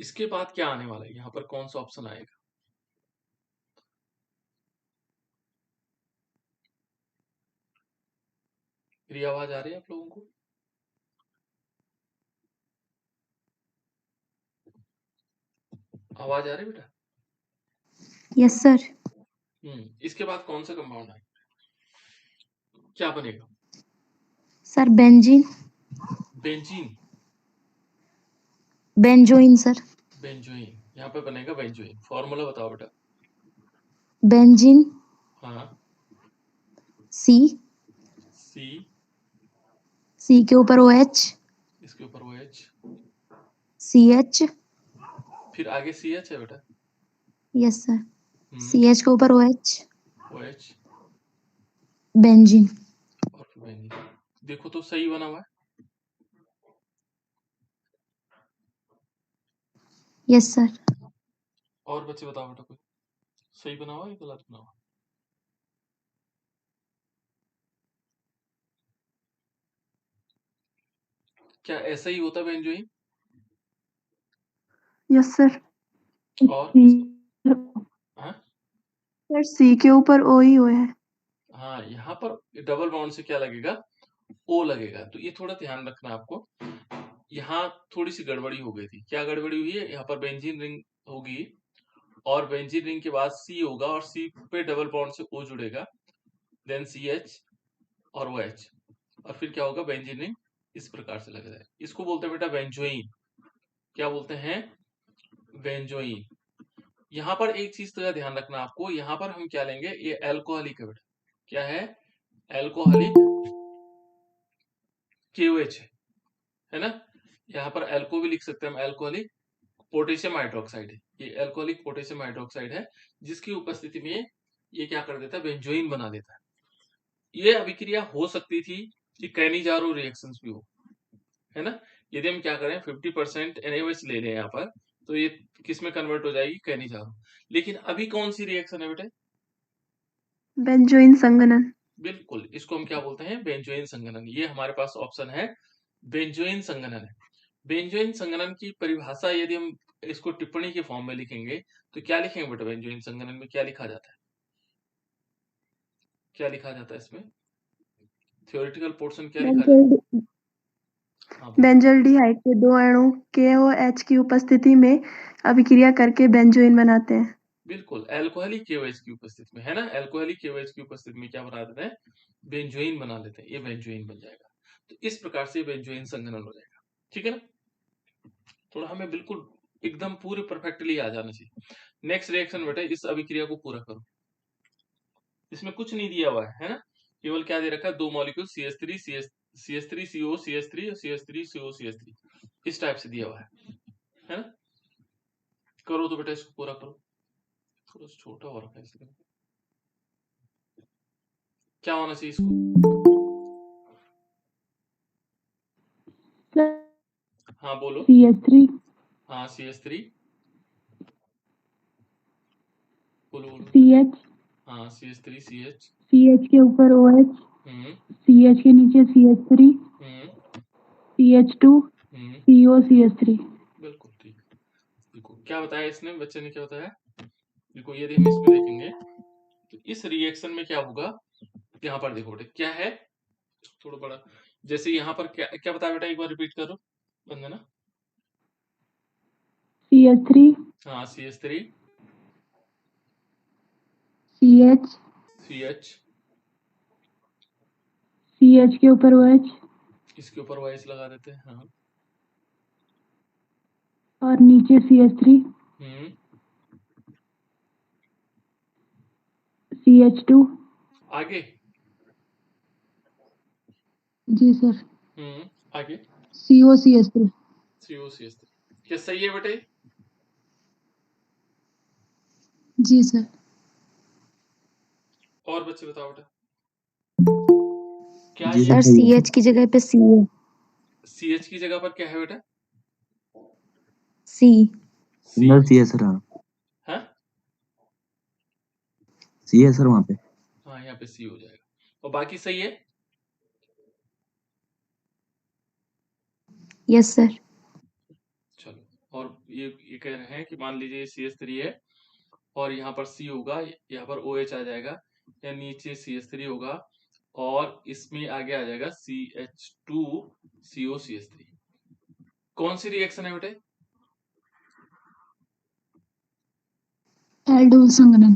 इसके बाद क्या आने वाला है, यहाँ पर कौन सा ऑप्शन आएगा? मेरी आवाज आ रही है आप लोगों को? आवाज आ रही है बेटा? Yes sir. इसके बाद कौन सा कंपाउंड आएगा, क्या बनेगा? Sir benzene. Benzene, benzoin sir. Benzoin, यहाँ पे बनेगा बेंजोइन। फॉर्मूला बताओ बेटा। बेंजीन हाँ, सी, सी, सी के ऊपर ओ एच, इसके ऊपर ओ एच, सी एच। फिर आगे सी एच है बेटा। Yes sir. सी एच के ऊपर O H, O H benzene. और फिर बेंजीन। देखो तो सही बना हुआ है। Yes sir. और बच्चे बताओ बेटा, कोई सही बना हुआ है या गलत बना हुआ? क्या ऐसा ही होता है बेंजोइन? Yes sir. और हाँ, सर सी के ऊपर ओ ही ओ है। हाँ, यहाँ पर डबल बॉन्ड से क्या लगेगा, ओ लगेगा। तो ये थोड़ा ध्यान रखना आपको। यहाँ थोड़ी सी गड़बड़ी हो गई थी। क्या गड़बड़ी हुई है, यहाँ पर बेंजीन रिंग होगी और बेंजीन रिंग के बाद सी होगा और सी पे डबल बॉन्ड से ओ जुड़ेगा, देन सी एच और ओ एच, और फिर क्या होगा, बेंजीन रिंग इस प्रकार से लग जाए। इसको बोलते हैं बेटा बेंजोइन। क्या बोलते हैं? बेंजोइन। यहाँ पर एक चीज का ध्यान रखना आपको, यहाँ पर हम क्या लेंगे, ये एल्कोहलिक है बेटा। क्या है? एल्कोहलिक KOH है ना। यहाँ पर एल्को भी लिख सकते हैं हम, एल्कोहलिक पोटेशियम हाइड्रोक्साइड है। ये एल्कोहलिक पोटेशियम हाइड्रोक्साइड है, जिसकी उपस्थिति में ये क्या कर देता है, बेंजोइन बना देता है। ये अभिक्रिया हो सकती थी कि कैनिजारो रिएक्शंस भी हो, है ना। यदि हम क्या करें 50% NaOH ले लें यहाँ पर, तो ये किस में कन्वर्ट हो जाएगी, कैनिजारो। लेकिन अभी कौन सी रिएक्शन है बेटे? बेंजोइन संघनन। बिल्कुल, इसको हम क्या बोलते हैं, बेंजोइन संघनन। ये हमारे पास ऑप्शन है, बेंजोइन संघनन है। बेंजोइन संघनन की परिभाषा यदि हम इसको टिप्पणी के फॉर्म में लिखेंगे तो क्या लिखेंगे बेटा, बेंजोइन संघनन में क्या लिखा जाता है, क्या लिखा जाता है इसमें? थ्योरेटिकल पोर्शन क्या लिखा जाता है? हाँ बोलो। बेंजल्डिहाइड के दो अणु KOH की उपस्थिति में अभिक्रिया करके बेंजोइन बनाते हैं। बिल्कुल, अल्कोहलिक KOH की उपस्थिति में, है ना। अल्कोहलिक KOH की उपस्थिति में क्या बना देते हैं, बेंजोइन बना लेते हैं। ये बेंजोइन बन जाएगा। तो इस प्रकार से बेंजोइन संघनन हो जाएगा। ठीक है ना। थोड़ा हमें बिल्कुल एकदम पूरे परफेक्टली आ जाना चाहिए। नेक्स्ट रिएक्शन बेटा, इस अभिक्रिया को पूरा करो। इसमें कुछ नहीं दिया हुआ है ना। केवल क्या दे रखा है, दो मॉलिक्यूल CH3 CH3CO CH3 और CH3CO CH3 इस टाइप से दिया हुआ है ना। करो तो बेटा इसको पूरा करो। थोड़ा सा छोटा हो रखा है इसलिए। क्या होना चाहिए इसको? हाँ बोलो। CH3। हाँ CH3, बोलो बोलो। CH, हाँ CH3 CH। CH के ऊपर OH, हम्म CH के नीचे CH3, हम्म CH2, हम्म CO CH3। बिल्कुल ठीक। देखो क्या बताया इसने, बच्चे ने क्या बताया। देखो यदि हम इसमें देखेंगे तो इस रिएक्शन में क्या होगा, यहाँ पर देखो बेटा क्या है, थोड़ा बड़ा। जैसे यहाँ पर क्या क्या बताया बेटा, एक बार रिपीट करो वंदना। CH3, हाँ CH3 CH, CH, CH के ऊपर OH इसके ऊपर वाइस लगा देते हैं। हाँ और नीचे CH3, हम्म CH2। आगे। जी सर। आगे CO CH3। CO CH3। क्या सही है बेटे? जी सर। और बच्चे बताओ बेटा, क्या सर ये सी एच की जगह पे सी है। CH की जगह पर क्या है बेटा? सी। सी सी है सर। हाँ हाँ सी है सर वहाँ पे। हाँ, यहाँ पे C हो जाएगा और बाकी सही है। Yes sir. चलो, और ये कह रहे हैं कि मान लीजिए CH3 है और यहाँ पर C होगा, यहाँ पर OH आ जाएगा, या नीचे CH3 होगा और इसमें आगे आ जाएगा CH2COCH3। कौन सी रिएक्शन है बेटे? एल्डोल संघनन।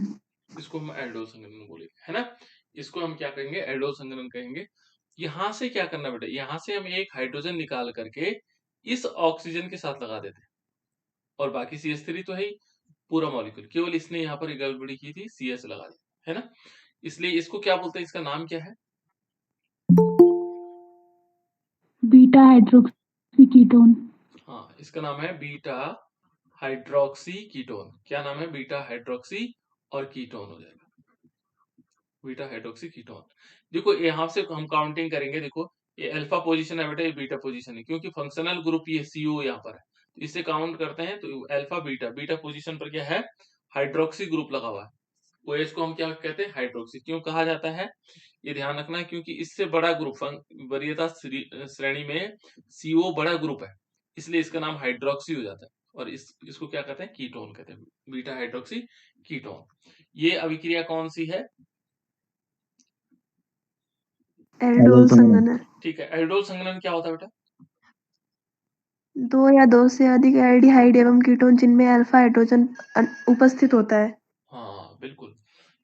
इसको हम एल्डोल संघनन बोलेंगे, है ना। इसको हम क्या कहेंगे? एल्डोल संघनन कहेंगे। यहां से क्या करना बेटा? यहां से हम एक हाइड्रोजन निकाल करके इस ऑक्सीजन के साथ लगा देते हैं और बाकी CH3 तो है ही, पूरा मॉलिक्यूल, केवल इसने यहाँ पर गड़बड़ी की थी, CS लगा दिया, है ना। इसलिए इसको क्या बोलते हैं? इसका नाम क्या है? Beta hydroxy ketone. हाँ, इसका नाम है बीटा हाइड्रोक्सी कीटोन। क्या नाम है? बीटा हाइड्रोक्सी और कीटोन हो जाएगा, बीटा हाइड्रोक्सी कीटोन। देखो यहाँ से हम काउंटिंग करेंगे, देखो ये अल्फा पोजीशन है बेटा, ये बीटा पोजीशन है, क्योंकि फंक्शनल ग्रुप ये CO यहाँ पर है, तो इससे काउंट करते हैं तो अल्फा बीटा, बीटा पोजीशन पर क्या है? हाइड्रोक्सी ग्रुप लगा हुआ है। OH को हम क्या कहते हैं? हाइड्रोक्सी। क्यों कहा जाता है? ये ध्यान रखना है, क्योंकि इससे बड़ा ग्रुप वरीयता श्रेणी में CO बड़ा ग्रुप है, इसलिए इसका नाम हाइड्रोक्सी हो जाता है। और इसको क्या कहते हैं? कीटोन कहते हैं, बीटा हाइड्रोक्सी कीटोन। ये अभिक्रिया कौन सी है? एल्डोल संघनन। ठीक है, एल्डोल संघनन क्या होता है बेटा? दो या दो से अधिक एल्डिहाइड एवं कीटोन जिनमें अल्फा हाइड्रोजन उपस्थित होता है। हाँ बिल्कुल,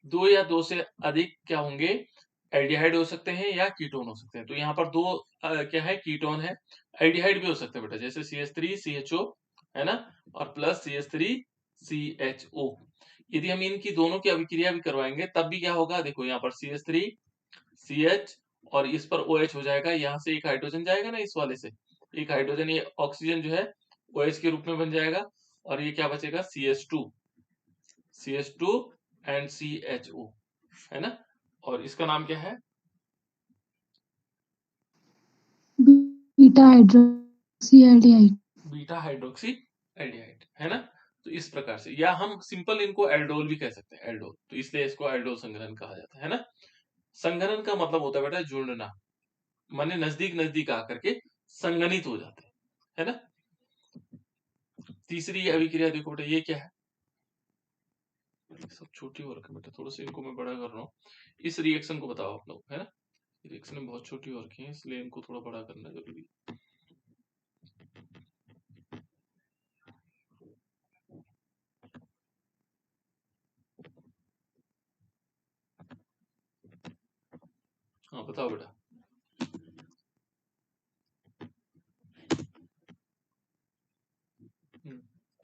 दो या दो से अधिक क्या होंगे? एल्डिहाइड हो सकते हैं या कीटोन हो सकते हैं। तो यहाँ पर दो क्या है? कीटोन है। एल्डिहाइड भी हो सकते हैं बेटा, जैसे CH3CHO, है ना, और प्लस CH3CHO। यदि हम इनकी दोनों की अभिक्रिया भी करवाएंगे तब भी क्या होगा? देखो यहाँ पर CH3CH और इस पर OH हो जाएगा, यहाँ से एक हाइड्रोजन जाएगा ना, इस वाले से एक हाइड्रोजन, ये ऑक्सीजन जो है OH के रूप में बन जाएगा, और ये क्या बचेगा? CH2 एंड CHO, है ना। और इसका नाम क्या है? Beta hydroxy aldehyde. Beta hydroxy aldehyde, है ना। तो इस प्रकार से, या हम सिंपल इनको एल्डोल भी कह सकते हैं, एल्डोल, तो इसलिए इसको एल्डोल संघनन कहा जाता है ना। संघनन का मतलब होता है बेटा जुड़ना, माने नजदीक नजदीक आकर के संगनित हो जाते हैं, है ना। तीसरी अभिक्रिया देखो बेटा, ये क्या है? सब छोटी हो रखी है बेटा, थोड़ा सा इनको मैं बड़ा कर रहा हूँ। इस रिएक्शन को बताओ आप लोग, है ना। रिएक्शन बहुत छोटी हो रखी है, इसलिए इनको थोड़ा बड़ा करना जरूरी है। हाँ बताओ बेटा।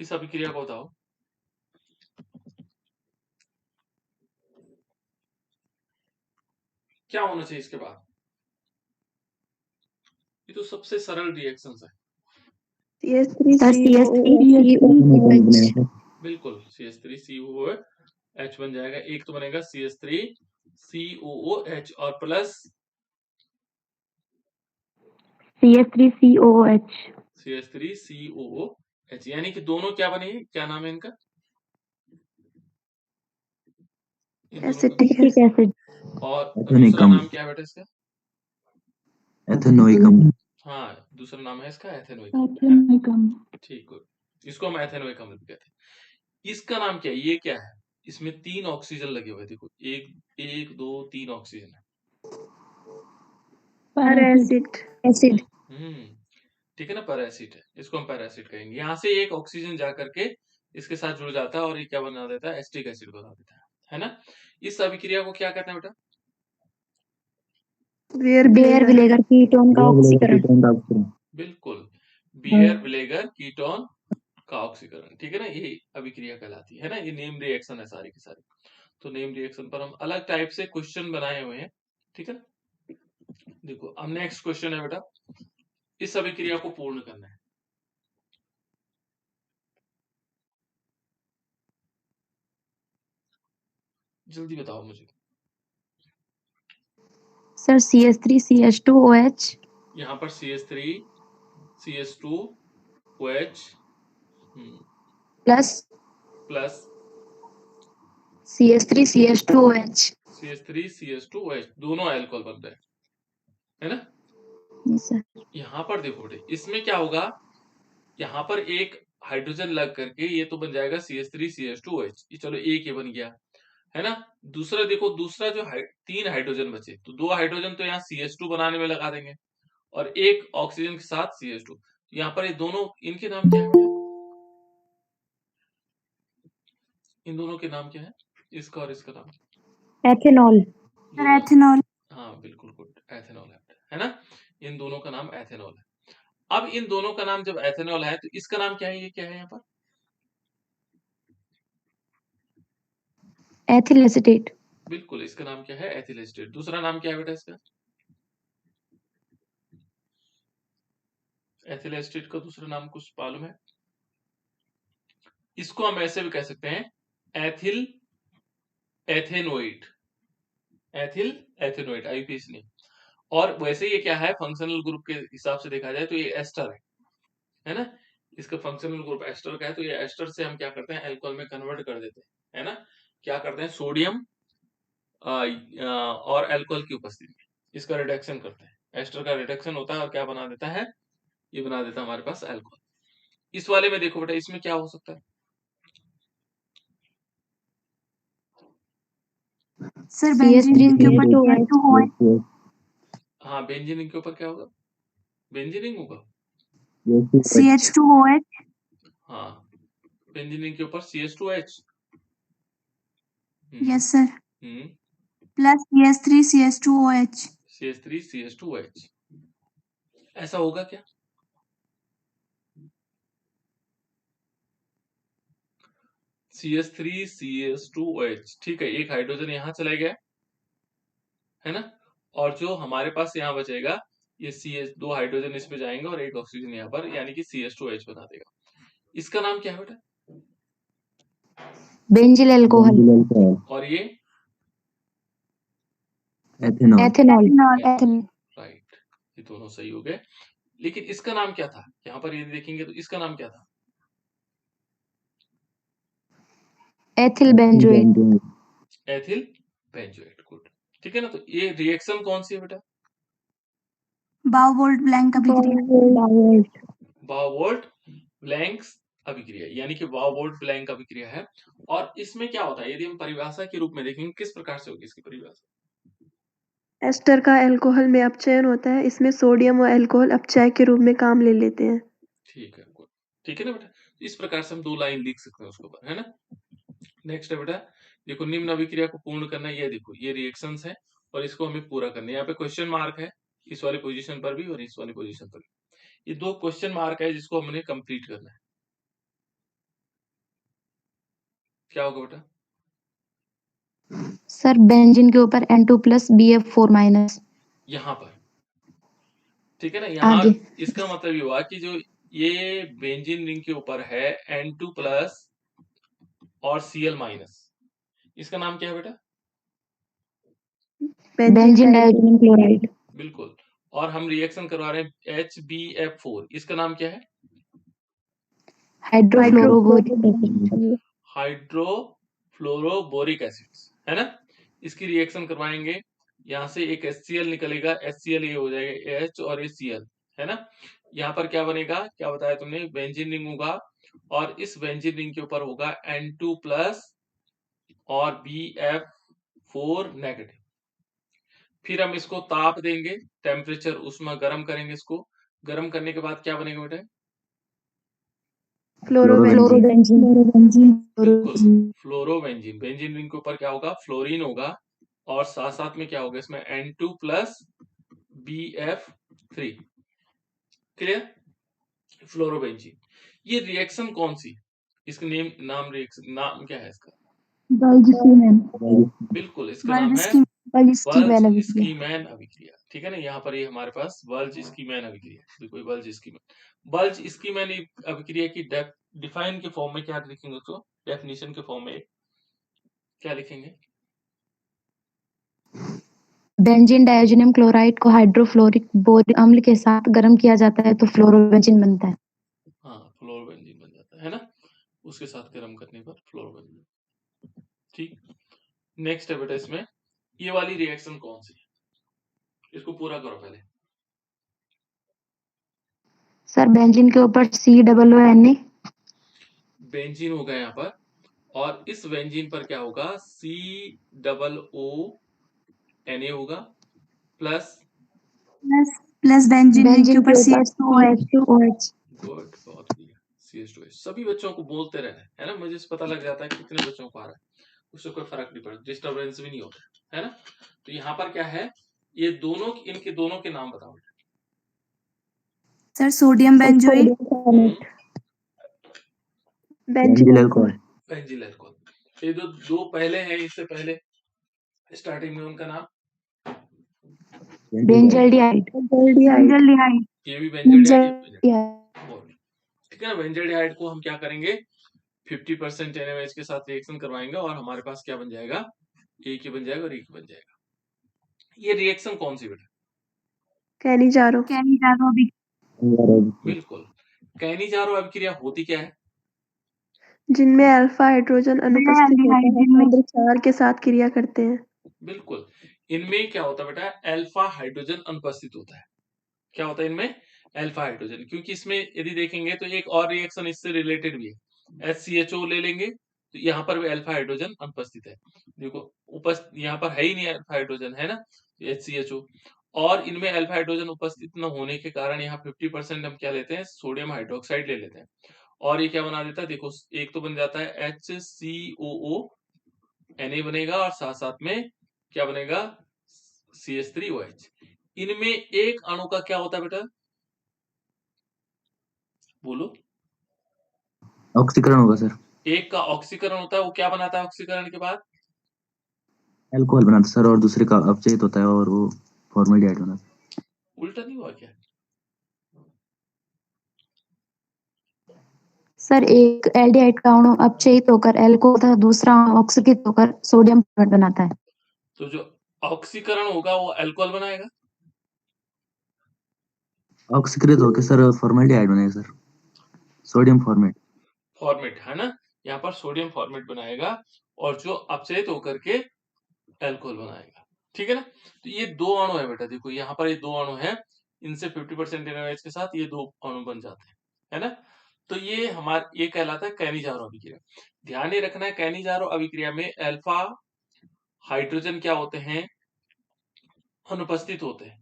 इस अभिक्रिया को बताओ। क्या होना चाहिए इसके बाद? ये तो सबसे सरल रिएक्शंस है। CH3COOH। बिल्कुल, CH3COOH बन जाएगा। एक तो बनेगा CH3COOH और प्लस CH3COOH, यानी कि दोनों क्या बनेंगे? क्या नाम है इनका? Acetic acid. और दूसरा नाम क्या है बेटा इसका? एथेनोइकम। हाँ, दूसरा नाम है इसका एथेनोइकम। ठीक है, इसको हम एथेनोइकम भी कहते हैं। इसका नाम क्या है? ये क्या है? इसमें 3 ऑक्सीजन लगे हुए, देखो 1 2 3 ऑक्सीजन है। एसिड। ठीक है ना, पैरासिट है, इसको हम पैरासिट कहेंगे। यहाँ से एक ऑक्सीजन जा करके इसके साथ जुड़ जाता है और ये क्या बना देता है? एसिटिक एसिड बना देता है ना। इस अभिक्रिया को क्या कहते हैं बेटा? बेयर-विलेगर कीटोन का ऑक्सीकरण। बिल्कुल, बियर-विलेगर कीटोन का ऑक्सीकरण, ठीक है ना, यही अभिक्रिया कहलाती है ना। ये नेम रिएक्शन है सारी की सारी। तो नेम रिएक्शन पर हम अलग टाइप से क्वेश्चन बनाए हुए हैं, ठीक है। देखो अब नेक्स्ट क्वेश्चन है बेटा, इस अभिक्रिया को पूर्ण करना है। जल्दी बताओ मुझे। Sir CH3CH2OH। यहाँ पर CH3CH2OH plus plus CH3CH2OH। CH3CH2OH, दोनों अल्कोहल बन रहे हैं, है ना। सर यहाँ पर देखो बेटे, इसमें क्या होगा? यहाँ पर एक हाइड्रोजन लग करके ये तो बन जाएगा CH3CH2OH, ये चलो एक ये बन गया, है ना। दूसरा देखो, दूसरा जो 3 हाइड्रोजन बचे, तो 2 हाइड्रोजन तो यहाँ CH2 बनाने में लगा देंगे और एक ऑक्सीजन के साथ CH2। यहाँ पर ये दोनों, इनके नाम क्या है बेटा? इन दोनों के नाम क्या है, इसका और इसका नाम? एथेनॉल। दोनों, एथेनॉल। हाँ बिल्कुल गुड, एथेनॉल है ना। इन दोनों का नाम एथेनॉल है। अब इन दोनों का नाम जब एथेनॉल है तो इसका नाम क्या है, ये क्या है यहाँ पर? Ethyl acetate. बिल्कुल, इसका नाम क्या है, एथिल एसीटेट। दूसरा नाम क्या है बेटा इसका? एथिल एसीटेट का दूसरा नाम कुछ मालूम है? इसको हम ऐसे भी कह सकते हैं, ethyl ethanoate, ethyl ethanoate, IPS नहीं। और वैसे ये क्या है, फंक्शनल ग्रुप के हिसाब से देखा जाए तो ये एस्टर है ना। इसका फंक्शनल ग्रुप एस्टर का है, तो ये एस्टर से हम क्या करते हैं, अल्कोहल में कन्वर्ट कर देते हैं, है ना। क्या करते हैं, सोडियम और अल्कोहल की उपस्थिति में इसका रिडक्शन करते हैं। एस्टर का रिडक्शन होता है और क्या बना देता है, ये बना देता है हमारे पास अल्कोहल। इस वाले में देखो बेटा, इसमें क्या हो सकता है? सर बेंजीन के ऊपर CH2OH। हाँ, बेंजीन के ऊपर क्या होगा, बेंजीनिंग होगा। CH2OH। हाँ, बेंजीनिंग के ऊपर CH2OH। Yes sir. हम्म, प्लस CH3CH2OH। CH3CH2OH, ऐसा होगा क्या? CH3CH2OH, ठीक है, एक हाइड्रोजन यहाँ चला गया, है ना। और जो हमारे पास यहाँ बचेगा, ये CH, 2 हाइड्रोजन इसमें जाएंगे और एक ऑक्सीजन यहाँ पर, यानी कि CH2OH बना देगा। इसका नाम क्या है बेटा? Benzyl alcohol. और ये एथेनॉल। राइट, ये दोनों सही हो गए। लेकिन इसका नाम क्या था, यहाँ पर ये देखेंगे तो इसका नाम क्या था? Ethyl benzoate. Ethyl benzoate, good. ठीक है ना। तो ये रिएक्शन कौन सी है बेटा? बाउवोल्ट ब्लैंक अभिक्रिया। बाउवोल्ट ब्लैंक अभिक्रिया, यानी कि बाउवोल्ट ब्लैंक अभिक्रिया है। और इसमें क्या होता है, यदि हम परिभाषा के रूप में देखेंगे, किस प्रकार से होगी इसकी परिभाषा? एस्टर का अल्कोहल में अपचयन होता है, इसमें सोडियम और अल्कोहल अपचय के रूप में काम ले लेते हैं। ठीक है, गुड। ठीक है ना बेटा, इस प्रकार से हम 2 लाइन लिख सकते हैं उसके ऊपर, है ना। नेक्स्ट है बेटा, देखो निम्न अभिक्रिया को पूर्ण करना, ये देखो ये रिएक्शंस है और इसको हमें पूरा करना है। यहाँ पे क्वेश्चन मार्क है, इस वाली पोजीशन पर भी और इस वाली पोजीशन पर भी। ये 2 क्वेश्चन मार्क है जिसको हमने कंप्लीट करना है। क्या होगा बेटा? सर बेंजीन के ऊपर N2+BF4-। यहाँ पर, ठीक है ना, यहाँ आगे। इसका मतलब ये हुआ कि जो ये बेंजीन रिंग के ऊपर है N2+ और Cl-, इसका नाम क्या है बेटा? Benzene dioxin chloride. बिल्कुल। और हम रिएक्शन करवा रहे हैं HbF4, इसका नाम क्या है? हाइड्रोफ्लोरोबोरिक एसिड। हाइड्रोफ्लोरोबोरिक एसिड, है ना। इसकी रिएक्शन करवाएंगे, यहाँ से एक HCl निकलेगा, HCl ये हो जाएगा H और ये Cl, है ना। यहाँ पर क्या बनेगा, क्या बताया तुमने, बेंजीन रिंग होगा और इस बेंजीन रिंग के ऊपर होगा N2+ और BF4-। फिर हम इसको ताप देंगे, टेम्परेचर उसमें गर्म करेंगे, इसको गर्म करने के बाद क्या बनेगा बेटा? फ्लोरोबेंजीन। बिल्कुल, फ्लोरोबेंजीन। बेंजीन रिंग के ऊपर क्या होगा, फ्लोरीन होगा और साथ साथ में क्या होगा इसमें, N2+ BF3। Clear, fluorobenzene. ये रिएक्शन कौन सी, इसका नाम रिएक्शन नाम क्या है इसका? बिल्कुल, इसका नाम है वल्ज स्कीमैन अभिक्रिया। ठीक है ना, यहाँ पर ये हमारे पास वल्ज स्कीमैन अभिक्रिया, देखो वल्ज स्कीमैन। वल्ज स्कीमैन अभिक्रिया की डिफाइन के फॉर्म में क्या लिखेंगे उसको, डेफिनेशन के फॉर्म में क्या लिखेंगे? बेंजीन डाइऑक्सिन क्लोराइड को हाइड्रोफ्लोरिक बोरिक अम्ल के साथ गर्म किया जाता है तो फ्लोरोबेंजीन बनता है। हाँ, फ्लोरोबेंजीन बन जाता है ना, उसके साथ गर्म करने पर फ्लोरोबेंजीन। ठीक, नेक्स्ट है बेटा, इसमें ये वाली रिएक्शन कौन सी है, इसको पूरा करो पहले। सर बेंजीन के ऊपर COONA बेंजीन होगा यहाँ पर, और इस बेंजीन पर क्या होगा, COO होगा प्लस प्लस बेंजीन रिंग के बेंजीन ऊपर के ऊपर CH2OH। CH2OH। गुड, बहुत बढ़िया, CH2H। सभी बच्चों को बोलते रहना है ना, मुझे पता लग जाता है कितने बच्चों को आ रहा है, उससे कोई फर्क नहीं पड़ता, डिस्टर्बेंस भी नहीं होता है ना। तो यहाँ पर क्या है, ये दोनों, इनके दोनों के नाम बताओ। Sir sodium benzoate, benzene alcohol. बेंजील alcohol. ये दो पहले हैं, इससे पहले स्टार्टिंग में उनका नाम बेंजल्डिहाइड। बेंजल्डिहाइड। ये भी बेंजल्डिहाइड, बेंजल्डिहाइड। ठीक है ना। बेंजल्डिहाइड को हम क्या करेंगे, 50% NaOH के साथ रिएक्शन करवाएंगे और हमारे पास क्या बन जाएगा, एक ही बन जाएगा और एक ही बन जाएगा। ये रिएक्शन कौन सी बेटा, कैनिजारो। बिल्कुल। कैनिजारो अभिक्रिया होती क्या है, जिनमें अल्फा हाइड्रोजन अनुपस्थित होता है, केंद्र 4 के साथ क्रिया करते हैं। बिल्कुल। इनमें क्या होता है बेटा, अल्फा हाइड्रोजन अनुपस्थित होता है। क्या होता है इनमें, अल्फा हाइड्रोजन, क्योंकि इसमें यदि देखेंगे तो एक और रिएक्शन इससे रिलेटेड भी है, HCHO ले लेंगे तो यहाँ पर भी अल्फा हाइड्रोजन अनुपस्थित है। देखो यहाँ पर है ही नहीं अल्फा हाइड्रोजन, है ना, HCHO। और इनमें अल्फा हाइड्रोजन उपस्थित न होने के कारण यहाँ 50% हम क्या लेते हैं, सोडियम हाइड्रोक्साइड ले लेते हैं, और ये क्या बना देता है, देखो एक तो बन जाता है HCOO Na बनेगा, और साथ साथ में क्या बनेगा, CH3OH। इनमें एक अणु का क्या होता है बेटा, बोलो, ऑक्सीकरण होगा सर। एक का ऑक्सीकरण होता है, वो क्या बनाता है ऑक्सीकरण के बाद, अल्कोहल बनाता है सर, और दूसरे का अपचयित होता है और वो फॉर्मल्डिहाइड बनाता है। उल्टा नहीं हुआ क्या, सर एक एल्डिहाइड का अणु अपचयित होकर एल्कोहल तथा दूसरा अणु ऑक्सीकृत होकर सोडियम क्लोराइड बनाता है। तो जो ऑक्सीकरण होगा वो अल्कोहल बनाएगा, ऑक्सीकृत होकर सर फॉर्मल्डिहाइड बनेगा सर, सोडियम फॉर्मेट। फॉर्मेट है ना, यहाँ पर सोडियम फॉर्मेट बनाएगा, और जो अपचयित होकर के अल्कोहल बनाएगा, ठीक है ना। तो ये दो अणु है बेटा, देखो यहाँ पर ये दो अणु है, इनसे 50% NaOH के साथ ये दो अणु बन जाते हैं, है ना। तो ये ये कहलाता है कैनिजारो अभिक्रिया। ध्यान ये रखना है, कैनिजारो अभिक्रिया में अल्फा हाइड्रोजन क्या होते हैं, अनुपस्थित होते हैं,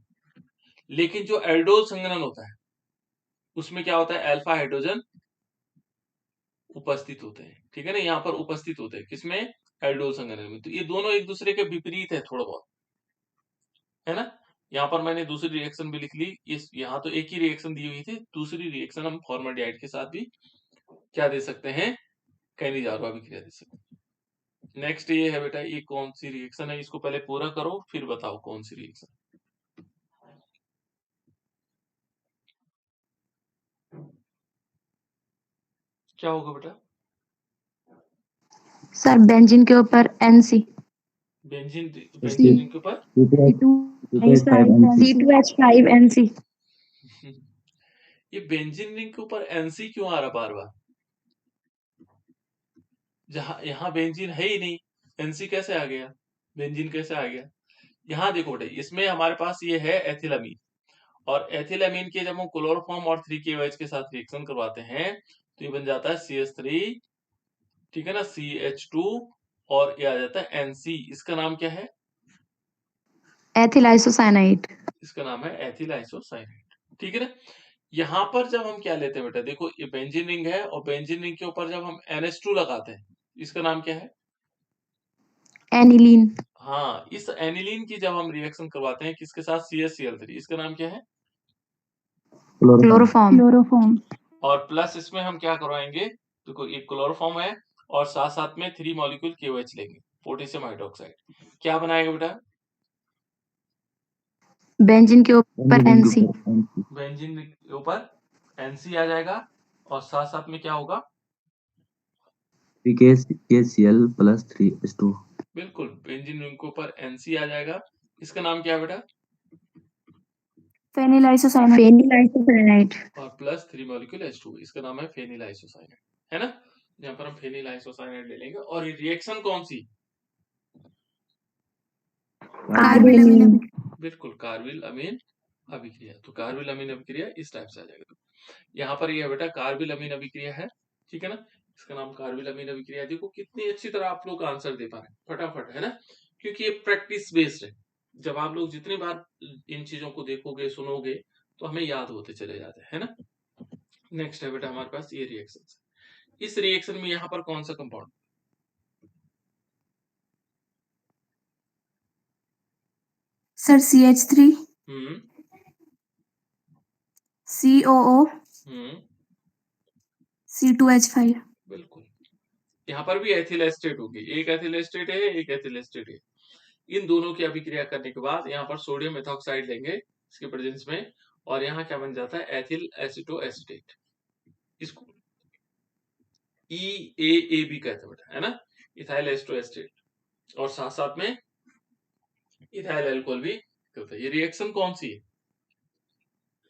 लेकिन जो एल्डोल संघनन होता है उसमें क्या होता है, अल्फा हाइड्रोजन उपस्थित होते हैं, ठीक है ना, यहाँ पर उपस्थित होते हैं किसमें, एल्डोल संघनन में। तो ये दोनों एक दूसरे के विपरीत है थोड़ा बहुत, है ना। यहाँ पर मैंने दूसरी रिएक्शन भी लिख ली, इस यहाँ तो एक ही रिएक्शन दी हुई थी, दूसरी रिएक्शन हम फॉर्मल्डिहाइड के साथ भी क्या दे सकते हैं, कैनिजारो अभिक्रिया दे सकते हैं। नेक्स्ट ये है बेटा, ये कौन सी रिएक्शन है, इसको पहले पूरा करो फिर बताओ कौन सी रिएक्शन। क्या होगा बेटा, सर बेंजीन के ऊपर NC। बेंजीन बेंजीन के ऊपर C2H5NC। ये बेंजीन रिंग के ऊपर NC क्यों आ रहा बार बार, जहां यहाँ बेंजीन है ही नहीं, NC कैसे आ गया, बेंजीन कैसे आ गया। यहाँ देखो बेटे, इसमें हमारे पास ये है एथिलामीन, और एथिलामीन के जब हम क्लोरोफॉर्म और 3KOH के साथ रिएक्शन करवाते हैं तो ये बन जाता है CH3, ठीक है ना, CH2, और ये आ जाता है NC। इसका नाम क्या है, एथिल आइसोसाइनाइड। इसका नाम है एथिल आइसोसाइनाइड, ठीक है ना। यहाँ पर जब हम क्या लेते हैं बेटा, देखो ये बेंजीन रिंग है, और बेंजीन रिंग के ऊपर जब हम NH2 लगाते हैं, इसका नाम क्या है, एनिलीन। हाँ, इस एनिलीन की जब हम रिएक्शन करवाते हैं किसके साथ, CH3, इसका नाम क्या है, क्लोरोफॉर्म। और प्लस इसमें हम क्या करवाएंगे, देखो एक क्लोरोफॉर्म है, और साथ साथ में 3 मॉलिक्यूल KOH लेंगे, पोटेशियम हाइड्रोक्साइड, क्या बनाएगा बेटा, बेंजीन के ऊपर NC। बेंजीन के ऊपर NC आ जाएगा, और साथ साथ में क्या होगा, 3KCl + 3H2। बिल्कुल, बेंजीन रिंग के ऊपर NC आ जाएगा, इसका नाम क्या है बेटा, फेनिल आइसोसाइनाइड। और प्लस 3 मॉलिक्यूल H2, इसका नाम है फेनिल आइसोसाइनाइड, है ना। यहाँ पर हम फेनिल आइसोसाइनाइड ले लेंगे, और ये रिएक्शन कौन सी, कार्बिल अमीन। बिल्कुल, कार्बिल अमीन अभिक्रिया। तो कार्बिल अमीन अभिक्रिया इस टाइप से आ जाएगा। यहाँ पर ये है बेटा, कार्बिल अमीन अभिक्रिया है, ठीक है ना। इसका नाम कार्बिल अमीन अभिक्रिया। देखो कितनी अच्छी तरह आप लोग आंसर दे पा रहे हैं, फटाफट, है ना, क्योंकि ये प्रैक्टिस बेस्ड है। जब आप लोग जितनी बार इन चीजों को देखोगे, सुनोगे, तो हमें याद होते चले जाते हैं, है ना। नेक्स्ट है बेटा हमारे पास ये रिएक्शन। इस रिएक्शन में यहाँ पर कौन सा कंपाउंड? सर CH3 हम्म COO हम्म C2H5। बिल्कुल। यहाँ पर भी एथिल एस्टेट होगी, एक एथिल एस्टेट है, एक एथिल एस्टेट है। इन दोनों की अभिक्रिया करने के बाद यहाँ पर सोडियम मेथॉक्साइड लेंगे इसके प्रेजेंस में, और यहाँ क्या बन जाता है? Ethyl एसिटो acetate. इसको EAAB कहते हैं बेटा, है ना, इथाइल एस्टो एस्टेट, और साथ साथ में इथाइल अल्कोहल भी करता है। ये रिएक्शन कौन सी है?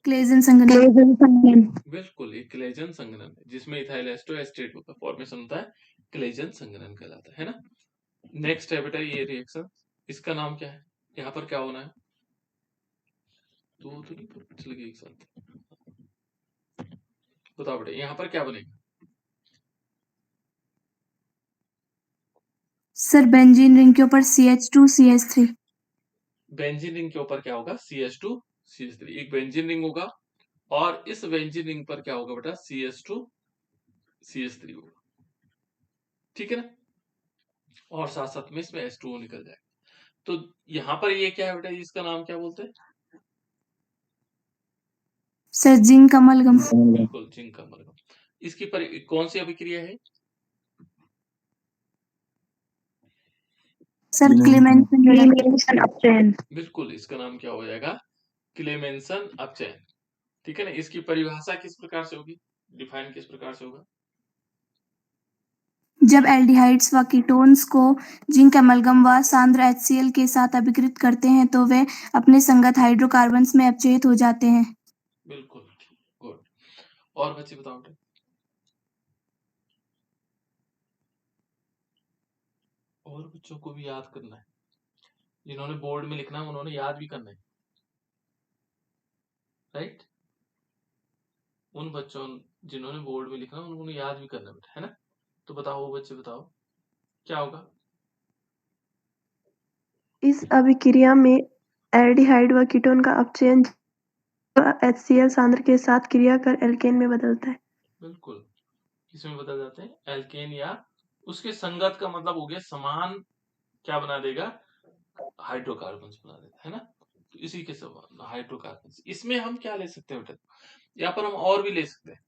क्लेजन संघनन। बिल्कुल, ये क्लेजन संघनन है, जिसमें इथाइल एस्टो एस्टेट का फॉर्मेशन होता है, क्लेजन संघनन कहलाता है ना। नेक्स्ट है बेटा ये रिएक्शन, इसका नाम क्या है? यहाँ पर क्या होना है? दो तो नहीं चल गए एक साथ, बताओ बेटा यहाँ पर क्या बनेगा? सर बेंजीन रिंग के ऊपर CH2 CH3। बेंजीन रिंग के ऊपर क्या होगा? CH2 CH3। एक बेंजीन रिंग होगा, और इस बेंजीन रिंग पर क्या होगा बेटा? CH2 CH3 होगा, ठीक है ना, और साथ साथ में इसमें H2O निकल जाएगा। तो यहाँ पर ये क्या है बेटा? इसका नाम क्या बोलते हैं? Sir zinc amalgam. बिल्कुल, जिंक अमलगम। इसकी कौन सी अभिक्रिया है? सर क्लेमेंसन अपचयन। बिल्कुल, इसका नाम क्या हो जाएगा? क्लेमेंसन अपचयन, ठीक है ना। इसकी परिभाषा किस प्रकार से होगी, डिफाइन किस प्रकार से होगा? जब एल्डिहाइड्स व कीटोन्स को जिंक अमलगम व सांद्र HCl के साथ अभिकृत करते हैं तो वे अपने संगत हाइड्रोकार्बन्स में अपचयित हो जाते हैं। बिल्कुल, गुड। और बच्चे बताओ बेटा, और बच्चों को भी याद करना है, जिन्होंने बोर्ड में लिखना है उन्होंने याद भी करना है, राइट। उन बच्चों जिन्होंने बोर्ड में लिखना उन्होंने याद भी करना बेटा, है ना। तो बताओ बच्चे, बताओ क्या होगा? इस अभिक्रिया में एल्डिहाइड व कीटोन का अपचयन HCl सांद्र के साथ क्रिया कर एल्केन में बदलता है। बिल्कुल, किसमें बदल जाते हैं? एल्केन, या उसके संगत का मतलब हो गया समान, क्या बना देगा? हाइड्रोकार्बन बना देता है ना। तो इसी के समान हाइड्रोकार्बन, इसमें हम क्या ले सकते हैं बेटा? यहाँ पर हम और भी ले सकते हैं,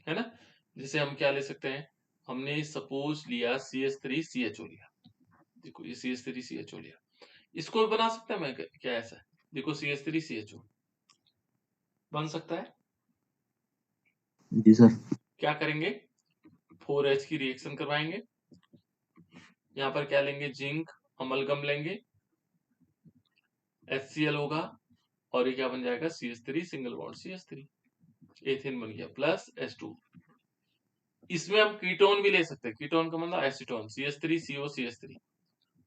है ना। जैसे हम क्या ले सकते हैं? हमने सपोज लिया CH3CHO लिया, देखो ये CH3CHO लिया, इसको भी बना सकते हैं मैं क्या? ऐसा है, देखो CH3CHO बन सकता है। जी सर। क्या करेंगे? 4H की रिएक्शन करवाएंगे, यहाँ पर क्या लेंगे? जिंक अमलगम लेंगे, HCl होगा, और ये क्या बन जाएगा? CH3 single bond CH3, ethane बन गया, प्लस H2। इसमें हम कीटोन भी ले सकते हैं, कीटोन का मतलब एसीटोन, CH3CO CH3,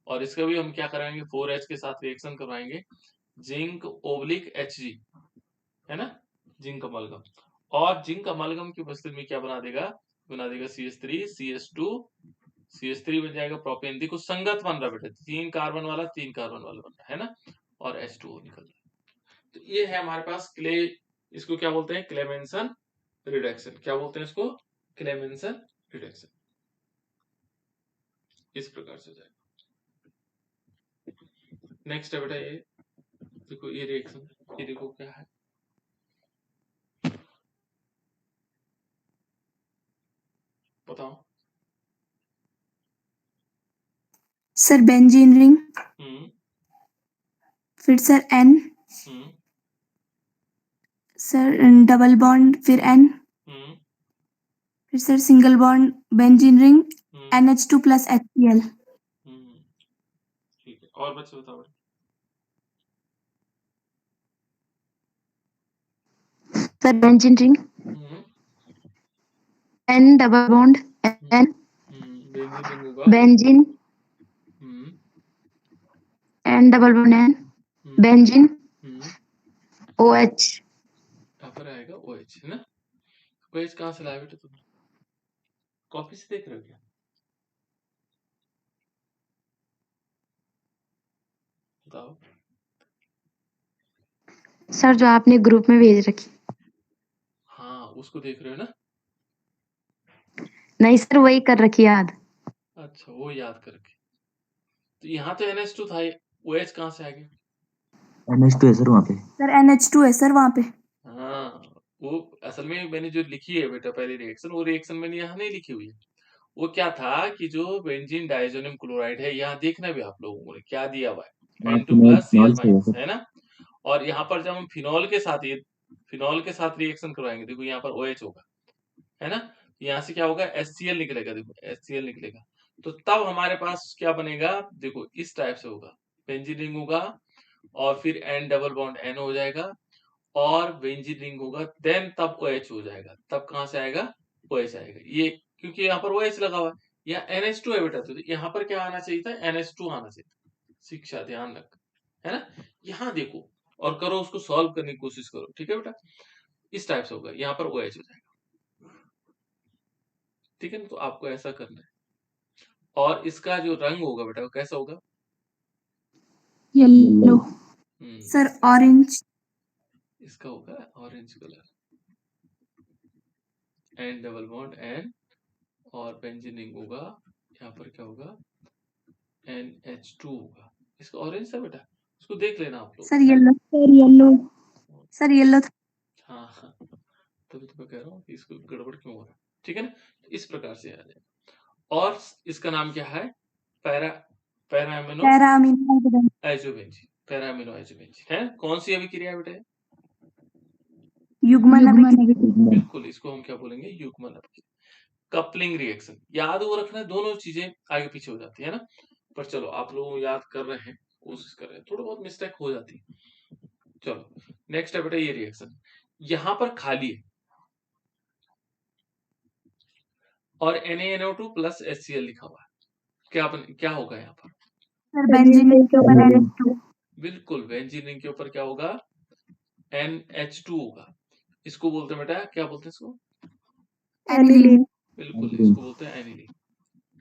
और इसका भी हम क्या कराएंगे? 4H के साथ रिएक्शन करवाएंगे, जिंक ओब्लिक Hg, है ना, जिंक अमलगम, और जिंक अमलगम की उपस्थिति में क्या बना देगा? बना देगा CH3 CH2 CH3 बन जाएगा प्रोपेन। देखो संगत बन रहा बेटा, 3 कार्बन वाला 3 कार्बन वाला बन रहा है ना, और H2O निकल रहा है। तो ये है हमारे पास इसको क्या बोलते हैं? Clemmensen reduction. क्या बोलते हैं इसको? Clemmensen reduction. इस प्रकार से जाएगा। नेक्स्ट है बेटा ये देखो, ये रिएक्शन, ये देखो क्या है, बताओ। सर बेंजीन रिंग, फिर sir N, sir double bond, फिर N, फिर sir single bond benzene ring NH2 plus HCl। ठीक है, और बच्चे बताओ बेटा। Sir benzene ring, N double bond N, benzene ring होगा, benzene N double bond N, benzene OH, यहाँ पर आएगा OH, है ना। OH कहाँ से लाया बेटा तुमने? कॉपी से देख रहे हो क्या? बताओ। सर जो आपने ग्रुप में भेज रखी। हाँ, उसको देख रहे हो ना? नहीं सर, वही कर रखी याद। अच्छा, वो याद करके। तो यहाँ तो NH2 था, OH कहाँ से आ गया? NH2 है सर वहाँ पे। सर NH2 है सर वहाँ पे। हाँ, वो असल में मैंने जो लिखी है बेटा पहली रिएक्शन, वो रिएक्शन मैंने यहाँ नहीं लिखी हुई है। वो क्या था कि जो बेंजीन डाइज़ोनियम क्लोराइड है, यहाँ देखना भी आप लोगों ने क्या दिया हुआ है, N2 फिनॉल प्लस Cl से है माइनस, सर। है ना? और यहाँ पर जब हम फिनॉल के साथ रिएक्शन करवाएंगे, देखो यहाँ पर OH होगा, है ना? यहाँ से क्या होगा, HCl निकलेगा, देखो HCl निकलेगा। तो तब हमारे पास क्या बनेगा, देखो इस टाइप से होगा, बेंजीन रिंग होगा और फिर N डबल बॉन्ड N हो जाएगा और बेंजीन रिंग होगा, देन तब OH हो जाएगा। तब कहाँ से आएगा, OH आएगा। ये क्योंकि यहाँ पर OH लगा हुआ है, यहाँ NH2 है बेटा, तो यहाँ पर क्या आना चाहिए था, NH2 आना चाहिए था। शिक्षा ध्यान रख, है ना? यहाँ देखो और करो, उसको सॉल्व करने की कोशिश करो, ठीक है बेटा? इस टाइप से होगा, यहाँ पर OH हो जाएगा, ठीक है ना? तो आपको ऐसा करना है। और इसका जो रंग होगा बेटा, वो कैसा होगा? येलो। हम्म, सर ऑरेंज। इसका होगा orange colour, N double bond N और बेंजीन रिंग होगा, यहाँ पर क्या होगा, NH2 होगा। इसका ऑरेंज था बेटा, इसको देख लेना आप लोग। Sir yellow. Sir yellow. Sir yellow. हाँ हाँ, तभी तो मैं कह रहा हूँ कि इसको गड़बड़ क्यों हो रहा है, ठीक है ना? तो इस प्रकार से आ जाएगा। और इसका नाम क्या है, पैरामिनो पैरामीन। आइसोबेंजीन, पैरामिनो आइसोबेंजीन है। कौन सी अभिक्रिया है बेटा? युग्मन अभिक्रिया। बिल्कुल, इसको हम क्या बोलेंगे, युग्मन अभिक्रिया, कपलिंग रिएक्शन। याद वो रखना, दोनों चीजें आगे पीछे हो जाती है ना। पर चलो, आप लोग याद कर रहे हैं, कोशिश कर रहे हैं, थोड़ा बहुत मिस्टेक हो जाती है। चलो नेक्स्ट है बेटा ये रिएक्शन, यहां पर खाली है और NaNO2 प्लस HCl लिखा हुआ है। क्या होगा यहाँ पर? सर बेंजीन के ऊपर NH2। बिल्कुल, बेंजीन रिंग के ऊपर क्या होगा, NH2 होगा। इसको बोलते हैं बेटा, क्या बोलते हैं इसको? एनिलीन। बिल्कुल, इसको बोलते हैं एनिलीन,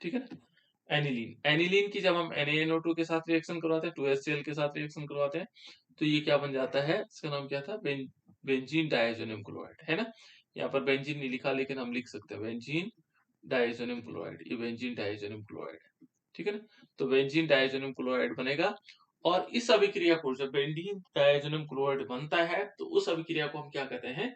ठीक है ना? एनिलीन की जब हम NaNO2 के साथ रिएक्शन करवाते हैं, 2HCl के साथ रिएक्शन करवाते हैं, तो ये क्या बन जाता है, इसका नाम क्या था, बेंजीन डाइज़ोनियम क्लोराइड, है ना? यहाँ पर बेंजीन नहीं लिखा, लेकिन हम लिख सकते हैं बेंजीन डाइज़ोनियम क्लोराइड। ये बेंजीन डाइज़ोनियम क्लोराइड है, ठीक है ना? तो बेंजीन डाइज़ोनियम क्लोराइड बनेगा। और इस अभिक्रिया को, जब बेंजीन डाइज़ोनियम क्लोराइड बनता है, तो उस अभिक्रिया को हम क्या कहते हैं,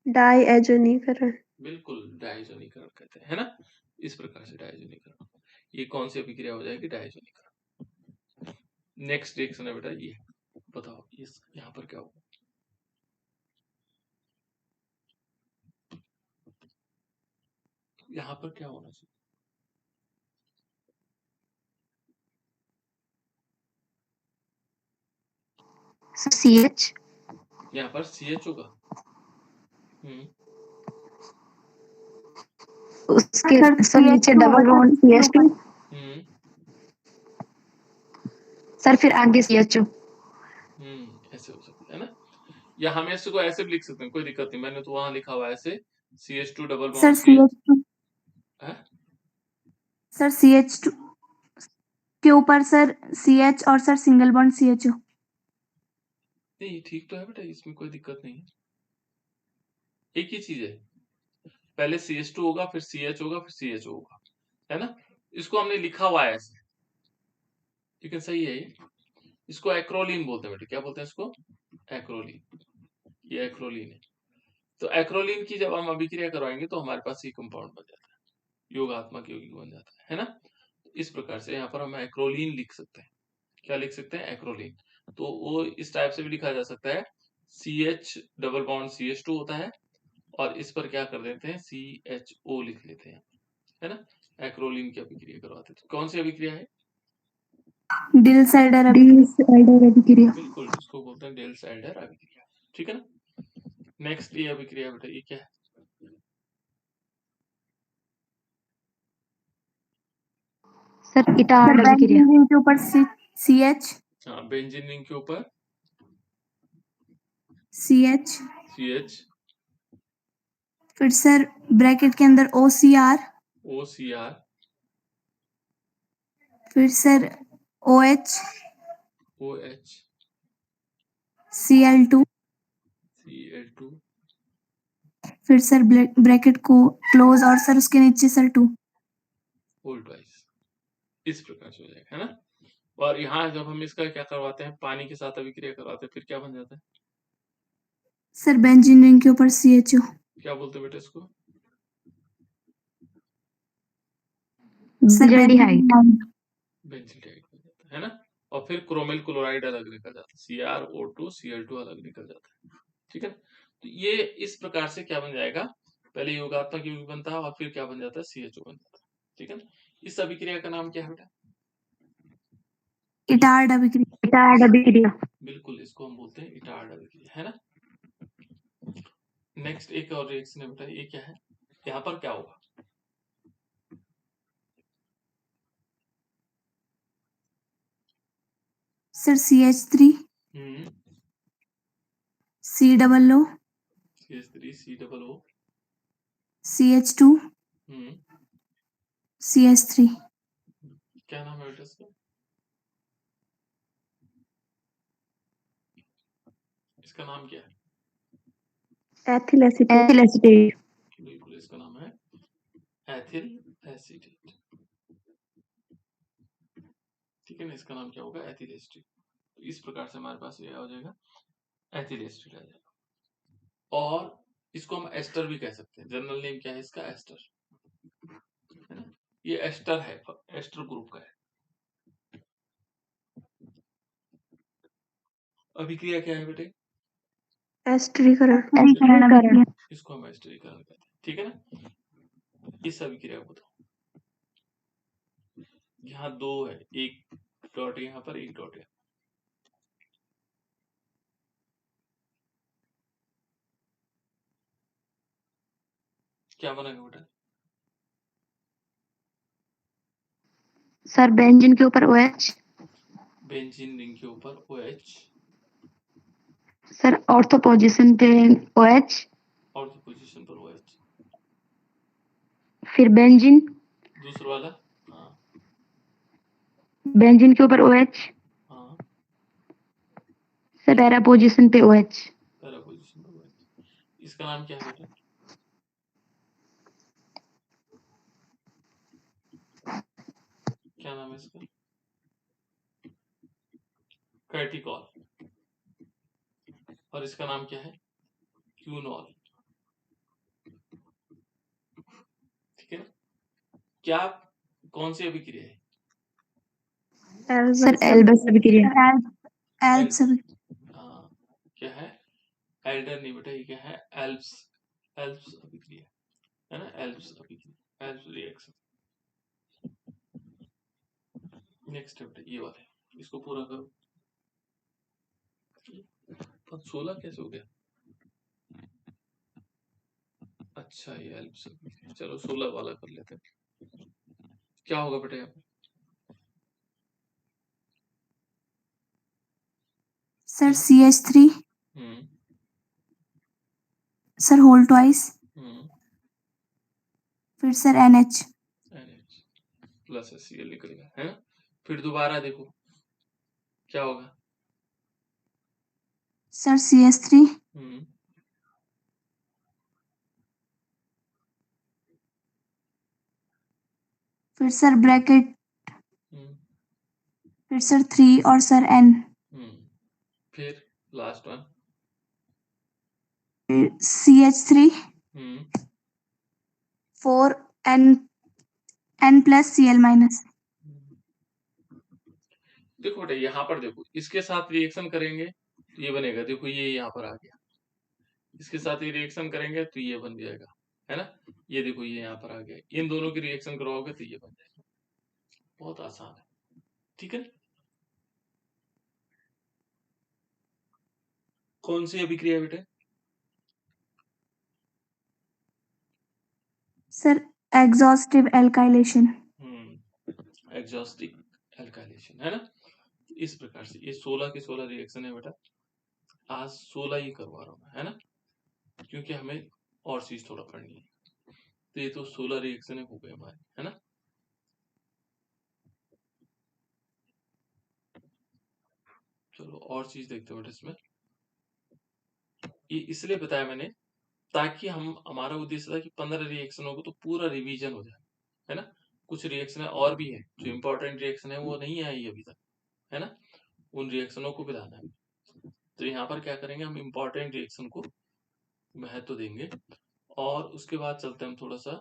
डायएजोनीकरण। बिल्कुल, डाइज़ोनीकरण कहते हैं, है ना? इस प्रकार से डाइज़ोनीकरण, ये कौन सी अभिक्रिया हो जाएगी, डाइज़ोनीकरण। नेक्स्ट रिएक्शन है बेटा ये, बताओ इस यहाँ पर क्या होगा, यहाँ पर क्या होना चाहिए, CH। यहाँ पर CH होगा। उसके सर नीचे डबल बॉन्ड CH2। सर फिर आगे CHO। ऐसे हो सकता है ना, या हम इसको ऐसे भी लिख सकते हैं, कोई दिक्कत नहीं, मैंने तो वहां लिखा हुआ है ऐसे, CH2 double sir bond CH। Sir CH2 के ऊपर सर CH और सर सिंगल बॉन्ड CHO। नहीं, ठीक तो है बेटा, इसमें कोई दिक्कत नहीं है, एक ही चीज है, पहले CH2 होगा, फिर CH होगा, फिर CH होगा, है ना? इसको हमने लिखा हुआ है ऐसे, लेकिन सही है ये। इसको एक्रोलीन बोलते हैं बेटा, क्या बोलते हैं इसको, एक्रोलीन, ये एक्रोलीन है। तो एक्रोलीन की जब हम अभिक्रिया करवाएंगे, तो हमारे पास ये कंपाउंड बन जाता है, योगात्मक यौगिक बन जाता है ना? इस प्रकार से यहाँ पर हम एक्रोलीन लिख सकते हैं, क्या लिख सकते हैं, एक्रोलीन। तो वो इस टाइप से भी लिखा जा सकता है, CH डबल बॉन्ड CH2 होता है, और इस पर क्या कर देते हैं, CHO लिख लेते हैं, है ना? एक्रोलीन की अभिक्रिया करवाते हैं। तो कौन सी अभिक्रिया है, डिल्साइडर अभिक्रिया। बिल्कुल, इसको बोलते हैं डेल्साइडर अभिक्रिया, ठीक है ना? नेक्स्ट ये अभिक्रिया बेटा, ये क्या है, सर इटार अभिक्रिया। बेंजीन के ऊपर CH। हाँ, बेंजीन रिंग के ऊपर CH। CH, फिर सर ब्रैकेट के अंदर OCR, OCR, फिर sir OH, OH, Cl2, Cl2, फिर सर ब्रैकेट को क्लोज और सर उसके नीचे सर 2। होल ट्वाइस, इस प्रकार से हो जाएगा, है ना। और यहाँ जब हम इसका क्या करवाते हैं, पानी के साथ अभिक्रिया करवाते हैं, फिर क्या बन जाता है? सर बेंजीन रिंग के ऊपर CHO। क्या बोलते हैं बेटा इसको? सर बेंजील्डिहाइड। बेंजील्डिहाइड बन जाता है ना। और फिर क्रोमिल क्लोराइड अलग निकल जाता है, CrO2 Cl2 अलग निकल जाता है, ठीक है। तो ये इस प्रकार से क्या बन जाएगा, पहले योगात्मक यौगिक बनता है और फिर क्या बन जाता है, CHO बन जाता है, ठीक है ना। इस अभिक्रिया का नाम क्या है बेटा? इटार्ड अभिक्रिया। इटार्ड अभिक्रिया। बिल्कुल, इसको हम बोलते हैं इटार्ड अभिक्रिया, है ना। नेक्स्ट एक और रिएक्शन है बेटा, ये क्या है, यहाँ पर क्या होगा? Sir CH3, COO, CH3 COO, CH2, CH3। क्या नाम है बेटा इसका? इसका नाम क्या है? Ethyl acetate. Ethyl acetate. बिल्कुल, इसका नाम है एथिल एसीटेट, ठीक है ना। इसका नाम क्या होगा, एथिल एसीटेट। तो इस प्रकार से हमारे पास ये हो जाएगा, एथिल एसीटेट आ जाएगा। और इसको हम एस्टर भी कह सकते हैं, जनरल नेम क्या है इसका, एस्टर, है ना। ये एस्टर है, एस्टर ग्रुप का है। अभिक्रिया क्या है बेटे? एस्टरीकरण। एस्टरीकरण। इसको हम एस्टरीकरण कहते हैं, ठीक है ना। इस अभिक्रिया को बताओ। यहाँ दो है, एक डॉट यहाँ पर, एक डॉट यहाँ। क्या बनेगा बेटा? सर बेंजीन के ऊपर OH। बेंजीन रिंग के ऊपर OH, सर ऑर्थो पोजीशन पे OH। और पोजीशन पर OH, फिर बेंजीन, दूसरा वाला, हाँ बेंजीन के ऊपर OH। हाँ, सर पैरा पोजीशन पे OH। पैरा पोजीशन पर OH। इसका नाम क्या है बेटा? क्या नाम है इसका? कैटिकॉल। और इसका नाम क्या है, क्यूनॉल, ठीक है ना। क्या, कौन सी अभिक्रिया है? सर एल्बस अभिक्रिया। एल्ब्स अभिक्रिया। हाँ, क्या है, एल्डर नहीं बेटा, ये क्या है, एल्प्स, एल्प्स अभिक्रिया, है ना, एल्प्स अभिक्रिया, एल्प्स रिएक्शन। नेक्स्ट है बेटा ये वाले, इसको पूरा करो। अब 16 कैसे हो गया? अच्छा, ये एल्प्स अभिक्रिया, चलो 16 वाला कर लेते हैं। क्या होगा बेटा यहाँ पे? Sir CH3, sir whole twice, फिर sir NH, NH plus HCl निकल गया, है ना। फिर दोबारा देखो क्या होगा, सर CH3, फिर सर ब्रैकेट, फिर सर 3 और सर N, फिर लास्ट वन, फिर CH3, 4 N plus Cl minus. देखो बेटा यहाँ पर देखो, इसके साथ रिएक्शन करेंगे तो ये बनेगा, देखो ये यहाँ पर आ गया, इसके साथ ये रिएक्शन करेंगे तो ये बन जाएगा, है ना। ये देखो ये यहाँ पर आ गया, इन दोनों की रिएक्शन करवाओगे तो ये बन जाएगा, बहुत आसान है, ठीक है। कौन सी अभिक्रिया बेटा? Sir exhaustive alkylation. Exhaustive alkylation, है ना। इस प्रकार से ये 16 के 16 रिएक्शन है बेटा, आज 16 ही करवा रहा हूँ, है ना, क्योंकि हमें और चीज थोड़ा पढ़नी है। तो ये तो 16 रिएक्शन हो गए हमारे, है ना। चलो और चीज देखते हैं इसमें। ये इसलिए बताया मैंने ताकि हमारा उद्देश्य था कि 15 रिएक्शन होगा तो पूरा रिवीजन हो जाए, है ना। कुछ रिएक्शन और भी है जो इम्पोर्टेंट रिएक्शन है वो नहीं आई अभी तक, है ना, उन रिएक्शनों को भी लाना है। तो यहाँ पर क्या करेंगे, हम इम्पोर्टेंट रिएक्शन को महत्व देंगे। और उसके बाद चलते हैं हम थोड़ा सा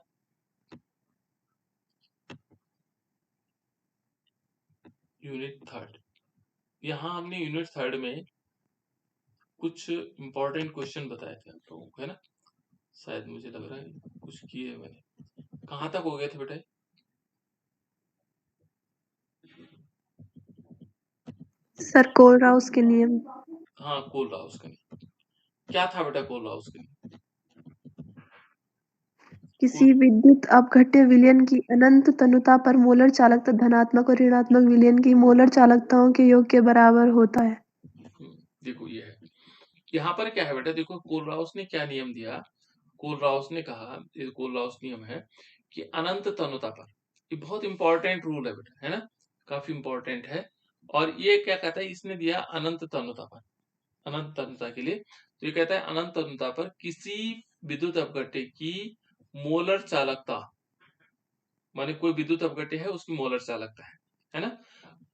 यूनिट थर्ड। यहाँ हमने यूनिट थर्ड में कुछ इम्पोर्टेंट क्वेश्चन बताए थे आप लोगों को, है ना। शायद मुझे लग रहा है कुछ किए मैंने। कहाँ तक हो गए थे बेटा? सर कोलराउस के नियम। हाँ, कोलराउस का नियम। क्या था बेटा कोलराउस का नियम? किसी विद्युत अपघट्य विलयन की अनंत तनुता पर मोलर चालकता धनात्मक और ऋणात्मक विलयन की मोलर चालकताओं के योग के बराबर होता है। देखो ये है, यहाँ पर क्या है बेटा, देखो कोलराउस ने क्या नियम दिया। कोलराउस ने कहा, ये कोलराउस नियम है कि अनंत तनुता पर, ये बहुत इंपॉर्टेंट रूल है बेटा, है ना, काफी इंपॉर्टेंट है। और ये क्या कहता है, इसने दिया अनंत तनुता पर, अनंत तनुता के लिए। तो ये कहता है अनंत तनुता पर किसी विद्युत अपघट्य की मोलर चालकता, माने कोई विद्युत अपघट्य है उसकी मोलर चालकता है ना।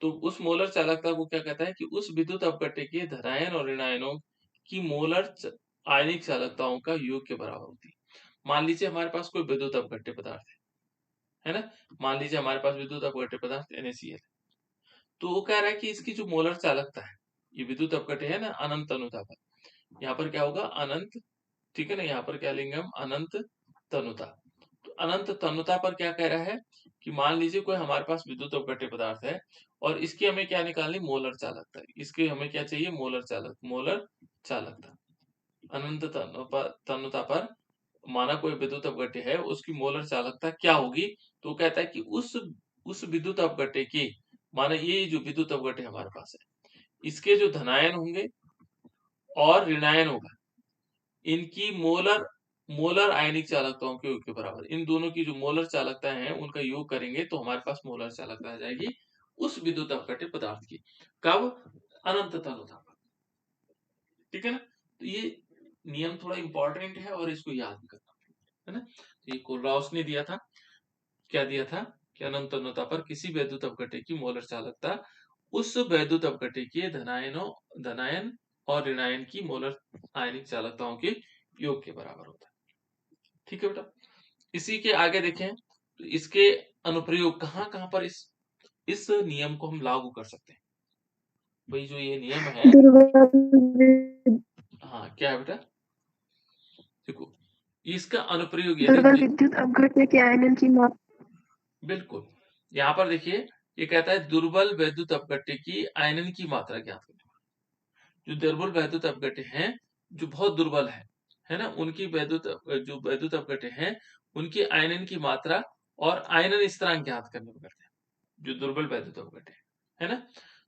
तो उस मोलर चालकता को क्या कहता है कि उस विद्युत अपघट्य के धनायन और ऋणायनों की मोलर आयनिक चालकताओं का योग के बराबर होती है। मान लीजिए हमारे पास कोई विद्युत अपघट्य पदार्थ है ना, मान लीजिए हमारे पास विद्युत अपघट्य पदार्थ NaCl, तो वो कह रहा है कि इसकी जो मोलर चालकता है, ये विद्युत अपघट्य है ना अनंत तनुता पर, यहाँ पर क्या होगा अनंत, ठीक है ना, यहाँ पर क्या लेंगे हम अनंत तनुता। तो अनंत तनुता पर क्या कह रहा है कि मान लीजिए कोई हमारे पास विद्युत अपघट्य पदार्थ है और इसकी हमें क्या निकालनी, मोलर चालकता। इसके हमें क्या चाहिए, मोलर चालकता। अनंत तनुता पर माना कोई विद्युत अपघट्य है, उसकी मोलर चालकता क्या होगी। तो कहता है कि उस विद्युत अपघट्य की, माना ये जो विद्युत अपघट्य हमारे पास है, इसके जो धनायन होंगे और ऋणायन होगा, इनकी मोलर आयनिक चालकताओं के योग के बराबर। इन दोनों की जो मोलर चालकताएं हैं उनका योग करेंगे तो हमारे पास मोलर चालकता आ जाएगी उस विद्युत अपघट्य पदार्थ की। कब? अनंत तनुता पर, ठीक है ना। तो ये नियम थोड़ा इंपॉर्टेंट है और इसको याद करना है ना। तो ये कोलराउस ने दिया था, क्या दिया था कि अनंत तनुता पर किसी वैद्युत अपघट्य की मोलर चालकता उस वैद्युत अपघट्य के धनायन और ऋणायन की मोलर आयनिक चालकताओं के योग के बराबर होता है। ठीक है बेटा, इसी के आगे देखें तो इसके अनुप्रयोग कहाँ कहाँ पर इस नियम को हम लागू कर सकते हैं। भाई जो ये नियम है, हाँ क्या है बेटा, देखो इसका अनुप्रयोग ये दुर्बल विद्युत अपघट्य के आयनन की मात्रा, बिल्कुल यहाँ पर देखिए ये कहता है दुर्बल वैद्युत अपघट्य की आयनन की मात्रा ज्ञात करें। जो दुर्बल वैद्युत अपघट्य हैं, जो बहुत दुर्बल है ना, उनकी जो वैद्युत अपघट्य हैं उनकी आयनन की मात्रा और आयनन स्थिरांक ज्ञात करने को करते हैं, जो दुर्बल वैद्युत अपघट्य है ना।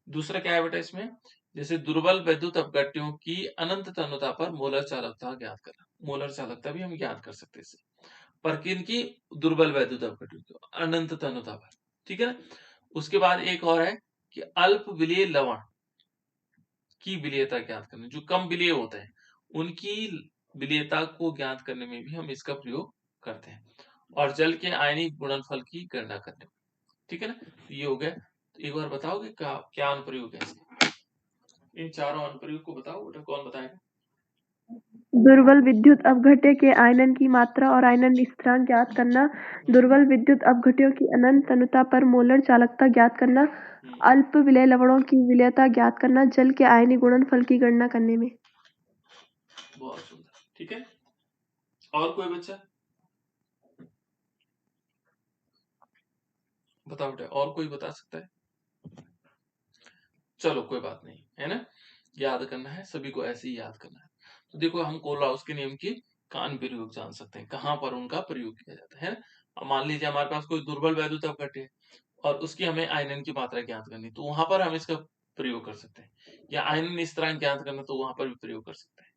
दूसरा क्या है बेटा इसमें, जैसे दुर्बल वैद्युत अपघट्यों की अनंत तनुता पर मोलर चालकता ज्ञात करना। मोलर चालकता भी हम ज्ञात कर सकते हैं इससे, पर किन की, दुर्बल वैद्युत अपघट्यों की अनंत तनुता पर, ठीक है ना। उसके बाद एक और है कि अल्प विलेय लवण की विलेयता ज्ञात करना। जो कम विलेय होते हैं उनकी विलेयता को ज्ञात करने में भी हम इसका प्रयोग करते हैं, और जल के आयनिक गुणनफल की गणना करने में, ठीक है ना। ये हो गया। एक बार बताओगे क्या अनुप्रयोग है इसके? इन चारों अनुप्रयोग को बताओ बेटा, कौन बताएगा? दुर्बल विद्युत अपघट्य के आयनन की मात्रा और आयनन स्थिरांक ज्ञात करना, दुर्बल विद्युत अपघट्यों की अनंत तनुता पर मोलर चालकता ज्ञात करना, अल्प विलेय लवणों की विलेयता ज्ञात करना, जल के आयनिक गुणनफल की गणना करने में। बहुत सुंदर, ठीक है। और कोई बच्चा बताओ बेटा, और कोई बता सकता है? चलो कोई बात नहीं, है ना, याद करना है सभी को, ऐसे ही याद करना है। तो देखो हम कोलराउस के नियम की कान प्रयोग जान सकते हैं, कहाँ पर उनका प्रयोग किया जाता है। अब मान लीजिए हमारे पास कोई दुर्बल वैद्युत अपघट्य है और उसकी हमें आयनन की मात्रा ज्ञात करनी, तो वहां पर हम इसका प्रयोग कर सकते हैं। या आयनन स्थिरांक ज्ञात करना, तो वहां पर भी प्रयोग कर सकते हैं,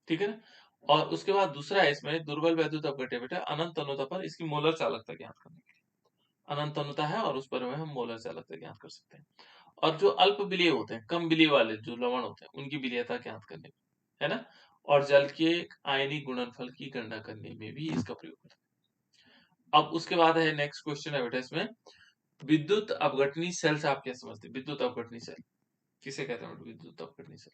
ठीक है ना। और उसके बाद दूसरा है इसमें दुर्बल वैद्युत अपघट्य बेटा अनंत अनुता पर इसकी मोलर चालकता ज्ञात करने के लिए। अनंत अनुता है और उस पर में हम मोलर चालकता ज्ञात कर सकते हैं। और जो अल्प विलीय होते हैं, कम विलीय वाले जो लवण होते हैं, उनकी विलीयता ज्ञात करने में, है ना। और जल के आयनिक गुणनफल की गणना करने में भी इसका प्रयोग होता है। अब उसके बाद है नेक्स्ट क्वेश्चन है बेटा इसमें, विद्युत अपघटनी सेल से आप क्या समझते हैं? विद्युत अपघटनी सेल किसे कहते हैं? विद्युत अपघटनी सेल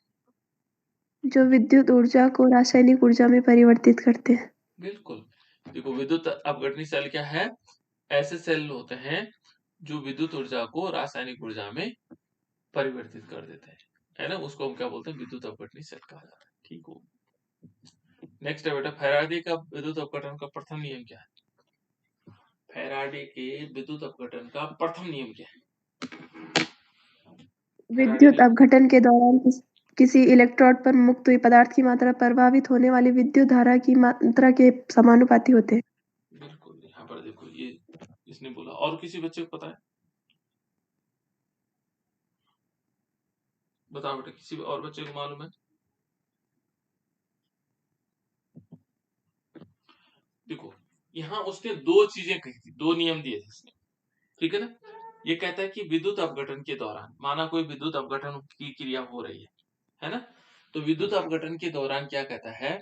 जो विद्युत ऊर्जा को रासायनिक ऊर्जा में परिवर्तित करते हैं। बिल्कुल। देखो विद्युत अपघटनी सेल क्या है? ऐसे सेल होते हैं जो विद्युत ऊर्जा को रासायनिक ऊर्जा में परिवर्तित कर देते हैं, है ना। उसको हम क्या बोलते हैं? विद्युत अपघटनी सेल कहा जाता है। ठीक हो। नेक्स्ट है बेटा फैराडे का विद्युत अपघटन का प्रथम नियम क्या है? फैराडे के विद्युत अपघटन का प्रथम नियम क्या है? विद्युत अपघटन के दौरान किसी इलेक्ट्रोड पर मुक्त हुई पदार्थ की मात्रा प्रभावित होने वाली विद्युत धारा की मात्रा के समानुपाती होते हैं। बिल्कुल। यहाँ पर देखो ये इसने बोला, और किसी बच्चे को पता है? बताओ बेटा, किसी और बच्चे को मालूम है? देखो यहाँ उसने दो चीजें कही थी, दो नियम दिए थे इसने, ठीक है ना। ये कहता है कि विद्युत अपघटन के दौरान, माना कोई विद्युत अपघटन की क्रिया हो रही है ना। तो विद्युत अपघटन के दौरान क्या कहता है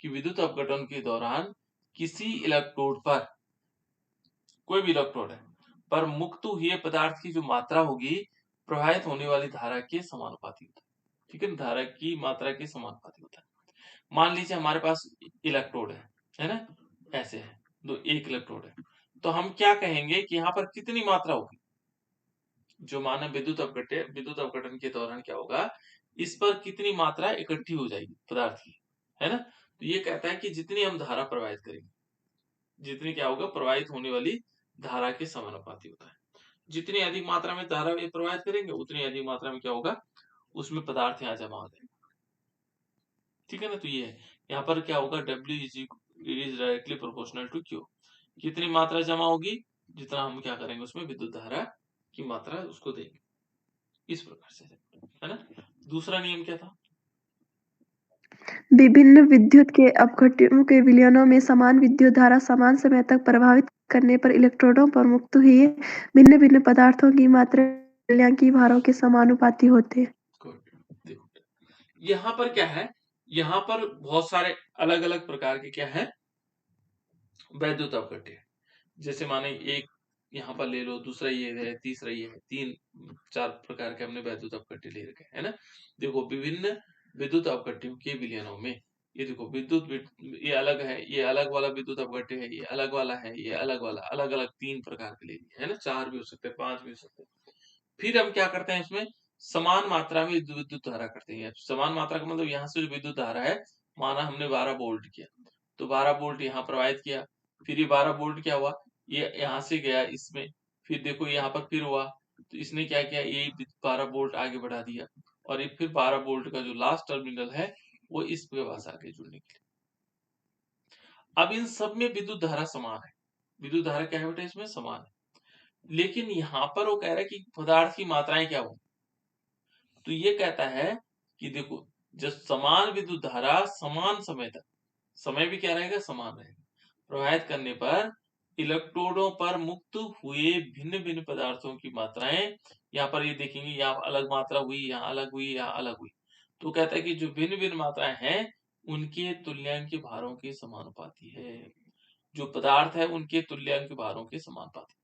कि विद्युत अपघटन के दौरान किसी इलेक्ट्रोड पर, कोई भी इलेक्ट्रोड है पर मुक्त हुए पदार्थ की जो मात्रा होगी प्रवाहित होने वाली धारा के समानुपाती होता है। ठीक है ना, धारा की मात्रा के समानुपाती होता है। मान लीजिए हमारे पास इलेक्ट्रोड है ना, ऐसे है दो, एक इलेक्ट्रोड है, तो हम क्या कहेंगे कि यहाँ पर कितनी मात्रा होगी? जो माना विद्युत अपघटन के दौरान क्या होगा, इस पर कितनी मात्रा इकट्ठी हो जाएगी पदार्थ की, है ना। तो ये कहता है कि जितनी हम धारा प्रवाहित करेंगे, जितनी क्या होगा, प्रवाहित होने वाली धारा के समानुपाती होता है। जितनी अधिक मात्रा में धारा प्रवाहित करेंगे उतनी अधिक मात्रा में क्या होगा, उसमें पदार्थ यहाँ जमा हो जाएगा। ठीक है ना। तो ये है, यहाँ पर क्या होगा, W is directly proportional to Q। कितनी मात्रा जमा होगी, जितना हम क्या करेंगे उसमें विद्युत धारा की मात्रा उसको देंगे, इस प्रकार से, है ना। दूसरा नियम क्या था? विभिन्न विद्युत के अपघट्यों के विलयनों में समान विद्युत धारा समान समय तक प्रभावित करने पर इलेक्ट्रोडों पर मुक्त हुए भिन्न भिन्न पदार्थों की मात्रा की भारों के समानुपाती होते हैं। देखो यहाँ पर क्या है, यहाँ पर बहुत सारे अलग अलग प्रकार के क्या है, वैद्युत अपघट्य। जैसे माने एक यहाँ पर ले लो, दूसरा ये है, तीसरा ये है, तीन चार प्रकार के हमने वैद्युत अपघट्य ले रखे है ना। देखो विभिन्न विद्युत अपघट्यों के विलयनों में, ये देखो ये अलग है, ये अलग वाला विद्युत अपघट्य है, ये अलग वाला है, ये अलग वाला, अलग अलग तीन प्रकार के ले लिए, है ना। चार भी हो सकते हैं, पांच भी हो सकते हैं। फिर हम क्या करते हैं इसमें, समान मात्रा में विद्युत धारा करते हैं। समान मात्रा का मतलब यहाँ से जो विद्युत धारा है, माना हमने 12 वोल्ट किया, तो 12 वोल्ट यहाँ प्रवाहित किया, फिर ये 12 वोल्ट क्या हुआ, ये यहाँ से गया इसमें, फिर देखो यहाँ पर फिर हुआ, तो इसने क्या किया, ये 12 वोल्ट आगे बढ़ा दिया, और ये फिर 12 वोल्ट का जो लास्ट टर्मिनल है वो इसके पास आगे जुड़ने के लिए। अब इन सब में विद्युत धारा समान है, विद्युत धारा क्या है बेटा इसमें, समान है। लेकिन यहाँ पर वो कह रहा है कि पदार्थ की मात्राएं क्या हो, तो ये कहता है कि देखो जब समान विद्युत धारा समान समय तक, समय भी क्या रहेगा, समान रहेगा, प्रवाहित करने पर इलेक्ट्रोडों पर मुक्त हुए भिन्न भिन्न पदार्थों की मात्राएं, यहाँ पर ये देखेंगे, यहाँ अलग मात्रा हुई, यहाँ अलग हुई, यहाँ अलग हुई, तो कहता है कि जो भिन्न भिन्न मात्राएं हैं उनके तुल्यांक भारों के समानुपाती है। जो पदार्थ है उनके तुल्यांक भारों के समानुपाती,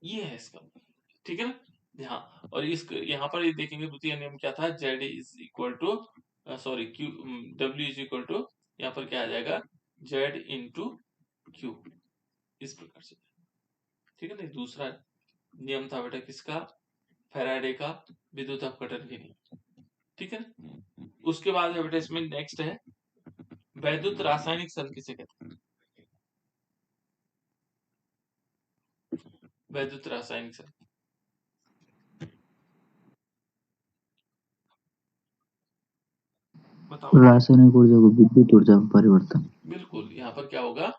ये है इसका, ठीक है ना। हाँ, और इस यहाँ पर ये देखेंगे द्वितीय नियम क्या था, Z is equal to sorry Q, W is equal to, यहाँ पर क्या आ जाएगा, Z इंटू Q, इस प्रकार से, ठीक है ना। दूसरा नियम था बेटा किसका, फैराडे का विद्युत अपघटन के नियम, ठीक है ना। उसके बाद है बेटा इसमें नेक्स्ट है वैद्युत रासायनिक सल किसे कहते हैं, वैद्युत रासायनिक सल, बताओ। रासायनिक ऊर्जा को विद्युत ऊर्जा में परिवर्तन। बिल्कुल, यहाँ पर क्या होगा,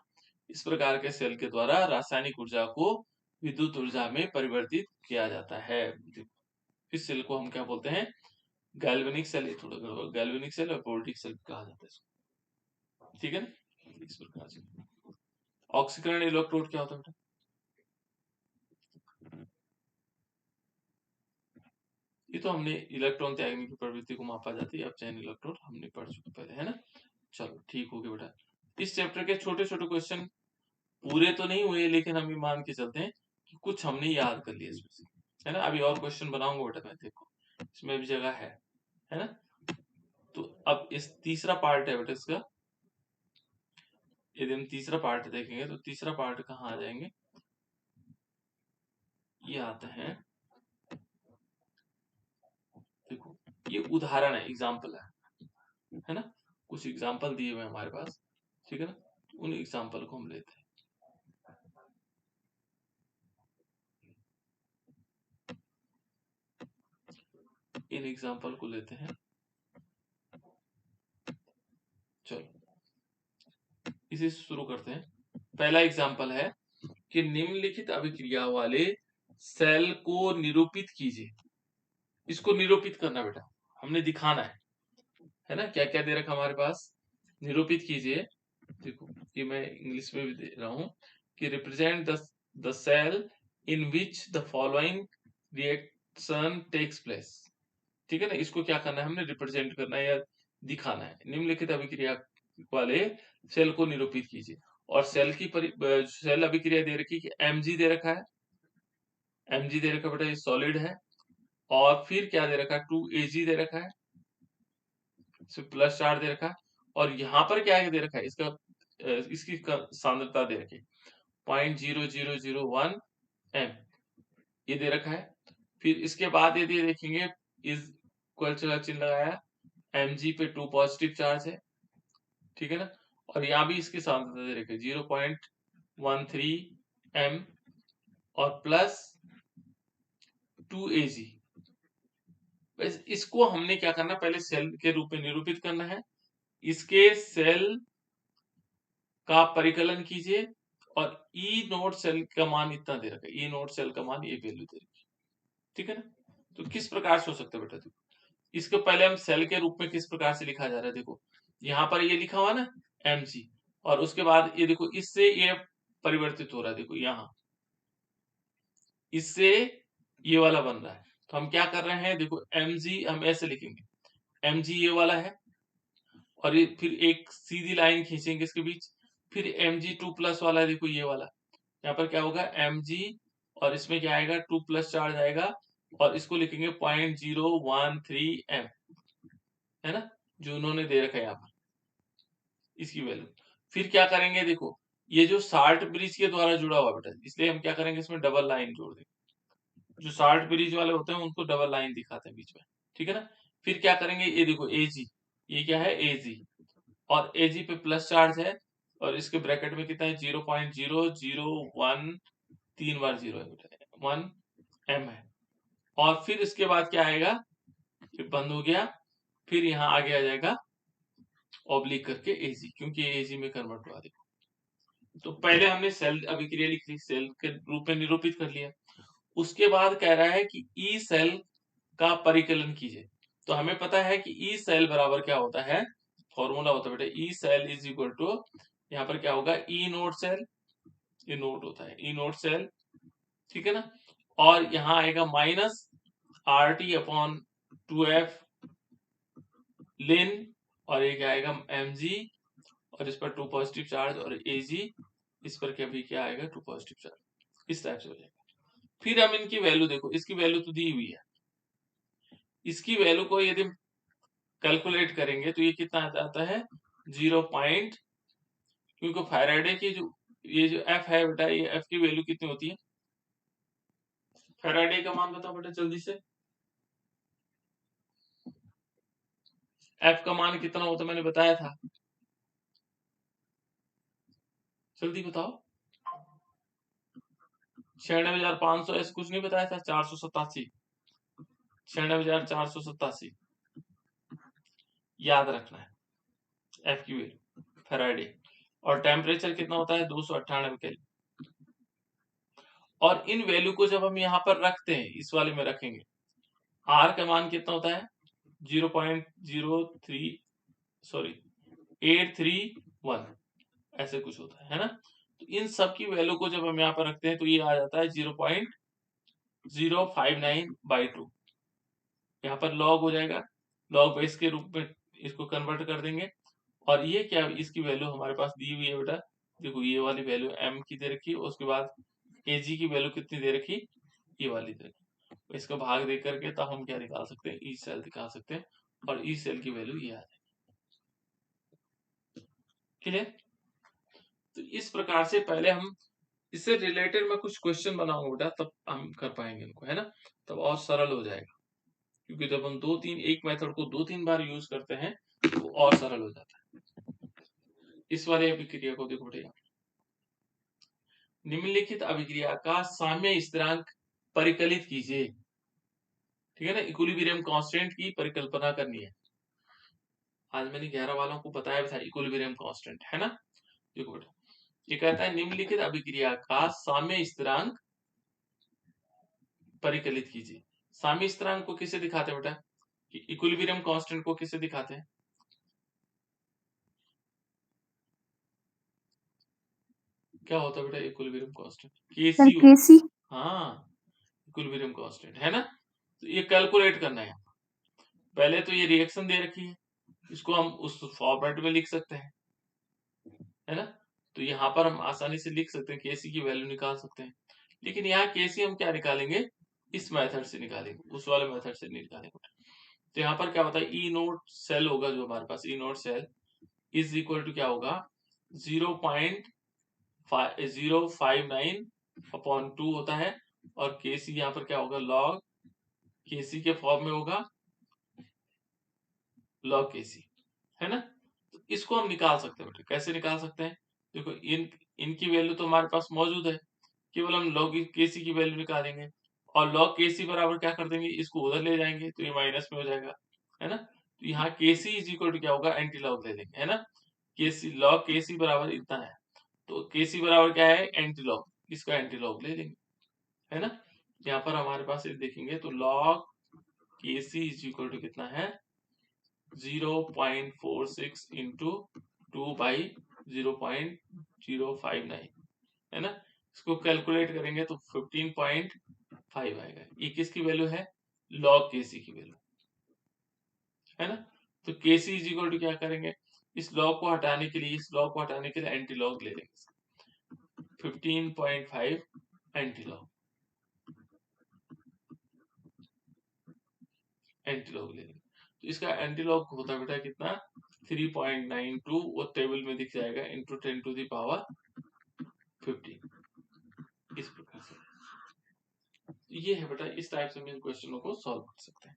इस प्रकार के सेल के द्वारा रासायनिक ऊर्जा को विद्युत ऊर्जा में परिवर्तित किया जाता है। इस सेल को हम क्या बोलते हैं, गैल्वेनिक सेल, ये थोड़ा गड़बड़, गैल्वेनिक सेल और वोल्टिक सेल कहा जाता है इसको, ठीक है ना। इस प्रकार से ऑक्सीकरण इलेक्ट्रोड क्या होता है बेटा? ये तो हमने इलेक्ट्रॉन त्यागने की प्रवृत्ति को मापा जाती है, अब चैन इलेक्ट्रोड हमने पढ़ चुके पहले, है ना। चलो ठीक हो गया बेटा। इस चैप्टर के छोटे छोटे क्वेश्चन पूरे तो नहीं हुए, लेकिन हम ये मान के चलते हैं कि कुछ हमने याद कर लिया इसमें से, है ना। अभी और क्वेश्चन बनाऊंगा बेटा मैं, देखो इसमें भी जगह है ना। तो अब इस तीसरा पार्ट है बेटा इसका, यदि हम तीसरा पार्ट देखेंगे तो तीसरा पार्ट कहाँ आ जाएंगे, ये आता है, देखो ये उदाहरण है, एग्जाम्पल है ना। कुछ एग्जाम्पल दिए हुए हमारे पास, ठीक है ना। उन एग्जाम्पल को हम लेते हैं। इन एग्जाम्पल को लेते हैं, चलो इसे शुरू करते हैं। पहला एग्जाम्पल है कि निम्नलिखित अभिक्रिया वाले सेल को निरूपित कीजिए। इसको निरूपित करना बेटा, हमने दिखाना है ना। क्या क्या दे रखा हमारे पास, निरूपित कीजिए। देखो ये मैं इंग्लिश में भी दे रहा हूं कि represent the cell in which the following reaction takes place, ठीक है ना। इसको क्या करना है, हमने रिप्रेजेंट करना है या दिखाना है। निम्नलिखित अभिक्रिया वाले सेल को निरूपित कीजिए, और सेल की सेल अभिक्रिया दे रखी कि mg दे रखा है, mg दे रखा बेटा, ये सॉलिड है। और फिर क्या दे रखा है, 2Ag दे रखा है, प्लस चार्ज दे रखा है। और यहाँ पर क्या दे रखा है, इसका इसकी सांद्रता दे रखी 0.0001 m, ये दे रखा है। फिर इसके बाद यदि देखेंगे, इज इक्वल चिन्ह लगाया, mg पे 2 पॉजिटिव चार्ज है, ठीक है ना। और यहाँ भी इसकी सांद्रता दे रखी 0.13 m और प्लस 2Ag। बस इसको हमने क्या करना, पहले सेल के रूप में निरूपित करना है। इसके सेल का परिकलन कीजिए, और ई नोट सेल का मान इतना दे रखा है, ई नोट सेल का मान ये वैल्यू दे रखी है, ठीक है ना। तो किस प्रकार से हो सकता है बेटा, देखो इसको पहले हम सेल के रूप में किस प्रकार से लिखा जा रहा है, देखो यहाँ पर ये लिखा हुआ ना mg, और उसके बाद ये देखो इससे ये परिवर्तित हो रहा है, देखो यहाँ इससे ये वाला बन रहा है। तो हम क्या कर रहे हैं, देखो mg हम ऐसे लिखेंगे, mg ये वाला है, और ये फिर एक सीधी लाइन खींचेंगे इसके बीच, फिर mg2 प्लस वाला है, देखो ये वाला, यहाँ पर क्या होगा mg, और इसमें क्या आएगा 2 प्लस चार्ज आएगा, और इसको लिखेंगे 0.013 m, है ना, जो उन्होंने दे रखा है यहाँ पर इसकी वैल्यू। फिर क्या करेंगे, देखो ये जो साल्ट ब्रिज के द्वारा जुड़ा हुआ बेटा, इसलिए हम क्या करेंगे, इसमें डबल लाइन जोड़ देंगे। जो साल्ट ब्रिज वाले होते हैं उनको डबल लाइन दिखाते हैं बीच में, ठीक है ना। फिर क्या करेंगे, ये देखो Ag, ये क्या है Ag, और Ag पे प्लस चार्ज है, और इसके ब्रैकेट में कितना है 0.001, 3 बार 0 है बेटा, 1 m है। और फिर इसके बाद क्या आएगा, ये बंद हो गया, फिर यहाँ आगे आ जाएगा ऑब्लिक करके Ag, क्योंकि Ag में कन्वर्ट हुआ। देखो तो पहले हमने सेल अभिक्रिया लिख ली, सेल के रूप में निरूपित कर लिया। उसके बाद कह रहा है कि ई सेल का परिकलन कीजिए। तो हमें पता है कि ई सेल बराबर क्या होता है, फॉर्मूला होता है बेटा, E cell is equal to, यहाँ पर क्या होगा, ई नोट सेल, ये नोट होता है ई नोट सेल, ठीक है ना। और यहाँ आएगा माइनस RT अपॉन 2F लिन, और ये क्या आएगा mg, और इस पर 2 पॉजिटिव चार्ज, और Ag इस पर क्या भी क्या आएगा 2 पॉजिटिव चार्ज, इस टाइप से हो जाएगा। फिर हम इनकी वैल्यू देखो, इसकी वैल्यू तो दी हुई है, इसकी वैल्यू को यदि कैलकुलेट करेंगे तो ये कितना आता है 0. क्योंकि फैराडे की जो ये जो F है बेटा, ये F की वैल्यू कितनी होती है, फैराडे का मान बताओ बेटा जल्दी से, F का मान कितना होता है, मैंने बताया था, जल्दी बताओ। 96,500, ऐसे कुछ नहीं बताया था, 487, 96,487 याद रखना है F की वैल्यू फैराडे। और टेम्परेचर कितना होता है 298 केल्विन। और इन वैल्यू को जब हम यहाँ पर रखते हैं, इस वाले में रखेंगे, R का मान कितना होता है 831 ऐसे कुछ होता है ना। तो इन सब की वैल्यू को जब हम यहाँ पर रखते हैं तो ये आ जाता है 0.059/2। यहाँ पर लॉग हो जाएगा, लॉग बेस के रूप में इसको कन्वर्ट कर देंगे। और ये क्या, इसकी वैल्यू हमारे पास दी हुई है बेटा, देखो ये वाली वैल्यू m की दे रखी है, उसके बाद kg की वैल्यू कितनी दे रखी, ये वाली दे रखी। तो इसका भाग दे करके तब हम क्या निकाल सकते हैं, ई सेल निकाल सकते हैं, और ई सेल की वैल्यू ये आ जाएगी। क्लियर। तो इस प्रकार से पहले हम इससे रिलेटेड मैं कुछ क्वेश्चन बनाऊंगा बेटा, तब हम कर पाएंगे इनको, है ना, तब और सरल हो जाएगा। क्योंकि जब हम एक मेथड को 2-3 बार यूज करते हैं तो और सरल हो जाता है। इस वाले अभिक्रिया को देखो बेटा, निम्नलिखित अभिक्रिया का साम्य स्थिरांक परिकलित कीजिए। ठीक है ना, इक्विलिब्रियम कांस्टेंट की परिकल्पना करनी है। आज मैंने 11 वालों को बताया था इक्विलिब्रियम कांस्टेंट, है ना। देखो बेटा, ये कहता है निम्नलिखित अभिक्रिया का साम्य स्थिरांक परिकलित कीजिए। साम्य स्थिरांक को किसे दिखाते हैं बेटा, इक्विलिब्रियम कांस्टेंट को किसे दिखाते हैं, क्या होता है बेटा इक्विलिब्रियम कांस्टेंट, केसी। हाँ, इक्विलिब्रियम कांस्टेंट, है ना। तो ये कैलकुलेट करना है। पहले तो ये रिएक्शन दे रखी है, इसको हम उस फॉर्मेट में लिख सकते हैं, है ना। तो यहाँ पर हम आसानी से लिख सकते हैं, केसी की वैल्यू निकाल सकते हैं। लेकिन यहाँ केसी हम क्या निकालेंगे, इस मेथड से निकालेंगे, उस वाले मेथड से नहीं निकालेंगे। तो यहाँ पर क्या होता है, ई नोट सेल होगा जो हमारे पास, E naught cell is equal to क्या होगा, 0.059/2 होता है। और केसी यहाँ पर क्या होगा, लॉग केसी के फॉर्म में होगा, लॉग केसी, है ना। तो इसको हम निकाल सकते हैं बेटा, कैसे निकाल सकते हैं, देखो इनकी वैल्यू तो हमारे पास मौजूद है, केवल हम लॉग केसी की वैल्यू निकालेंगे, और लॉग केसी बराबर क्या कर देंगे, इसको उधर ले जाएंगे तो ये माइनस में हो जाएगा, है ना। तो यहाँ केसी इज इक्वल टू क्या होगा, एंटी लॉग ले लेंगे, है ना। केसी लॉग केसी बराबर इतना है, तो केसी बराबर क्या है, एंटी लॉग, इसका एंटी लॉग ले लेंगे, है ना। यहाँ पर हमारे पास देखेंगे तो log KC is equal to कितना है, 0.46 इंटू 2/0.059, है ना। इसको कैलकुलेट करेंगे तो 15.5 आएगा। ये किसकी वैल्यू है, लॉग केसी की वैल्यू, है ना। तो केसी इज इक्वल टू क्या करेंगे, इस लॉग को हटाने के लिए, इस लॉग को हटाने के लिए एंटी लॉग ले लेंगे, 15.5 एंटी लॉग ले लेंगे। तो इसका एंटी लॉग होता है बेटा कितना, 3.92, वो टेबल में दिख जाएगा, इंटू 10⁻15, इस प्रकार से। ये है बेटा, इस टाइप से हम इन क्वेश्चनों को सॉल्व कर सकते हैं।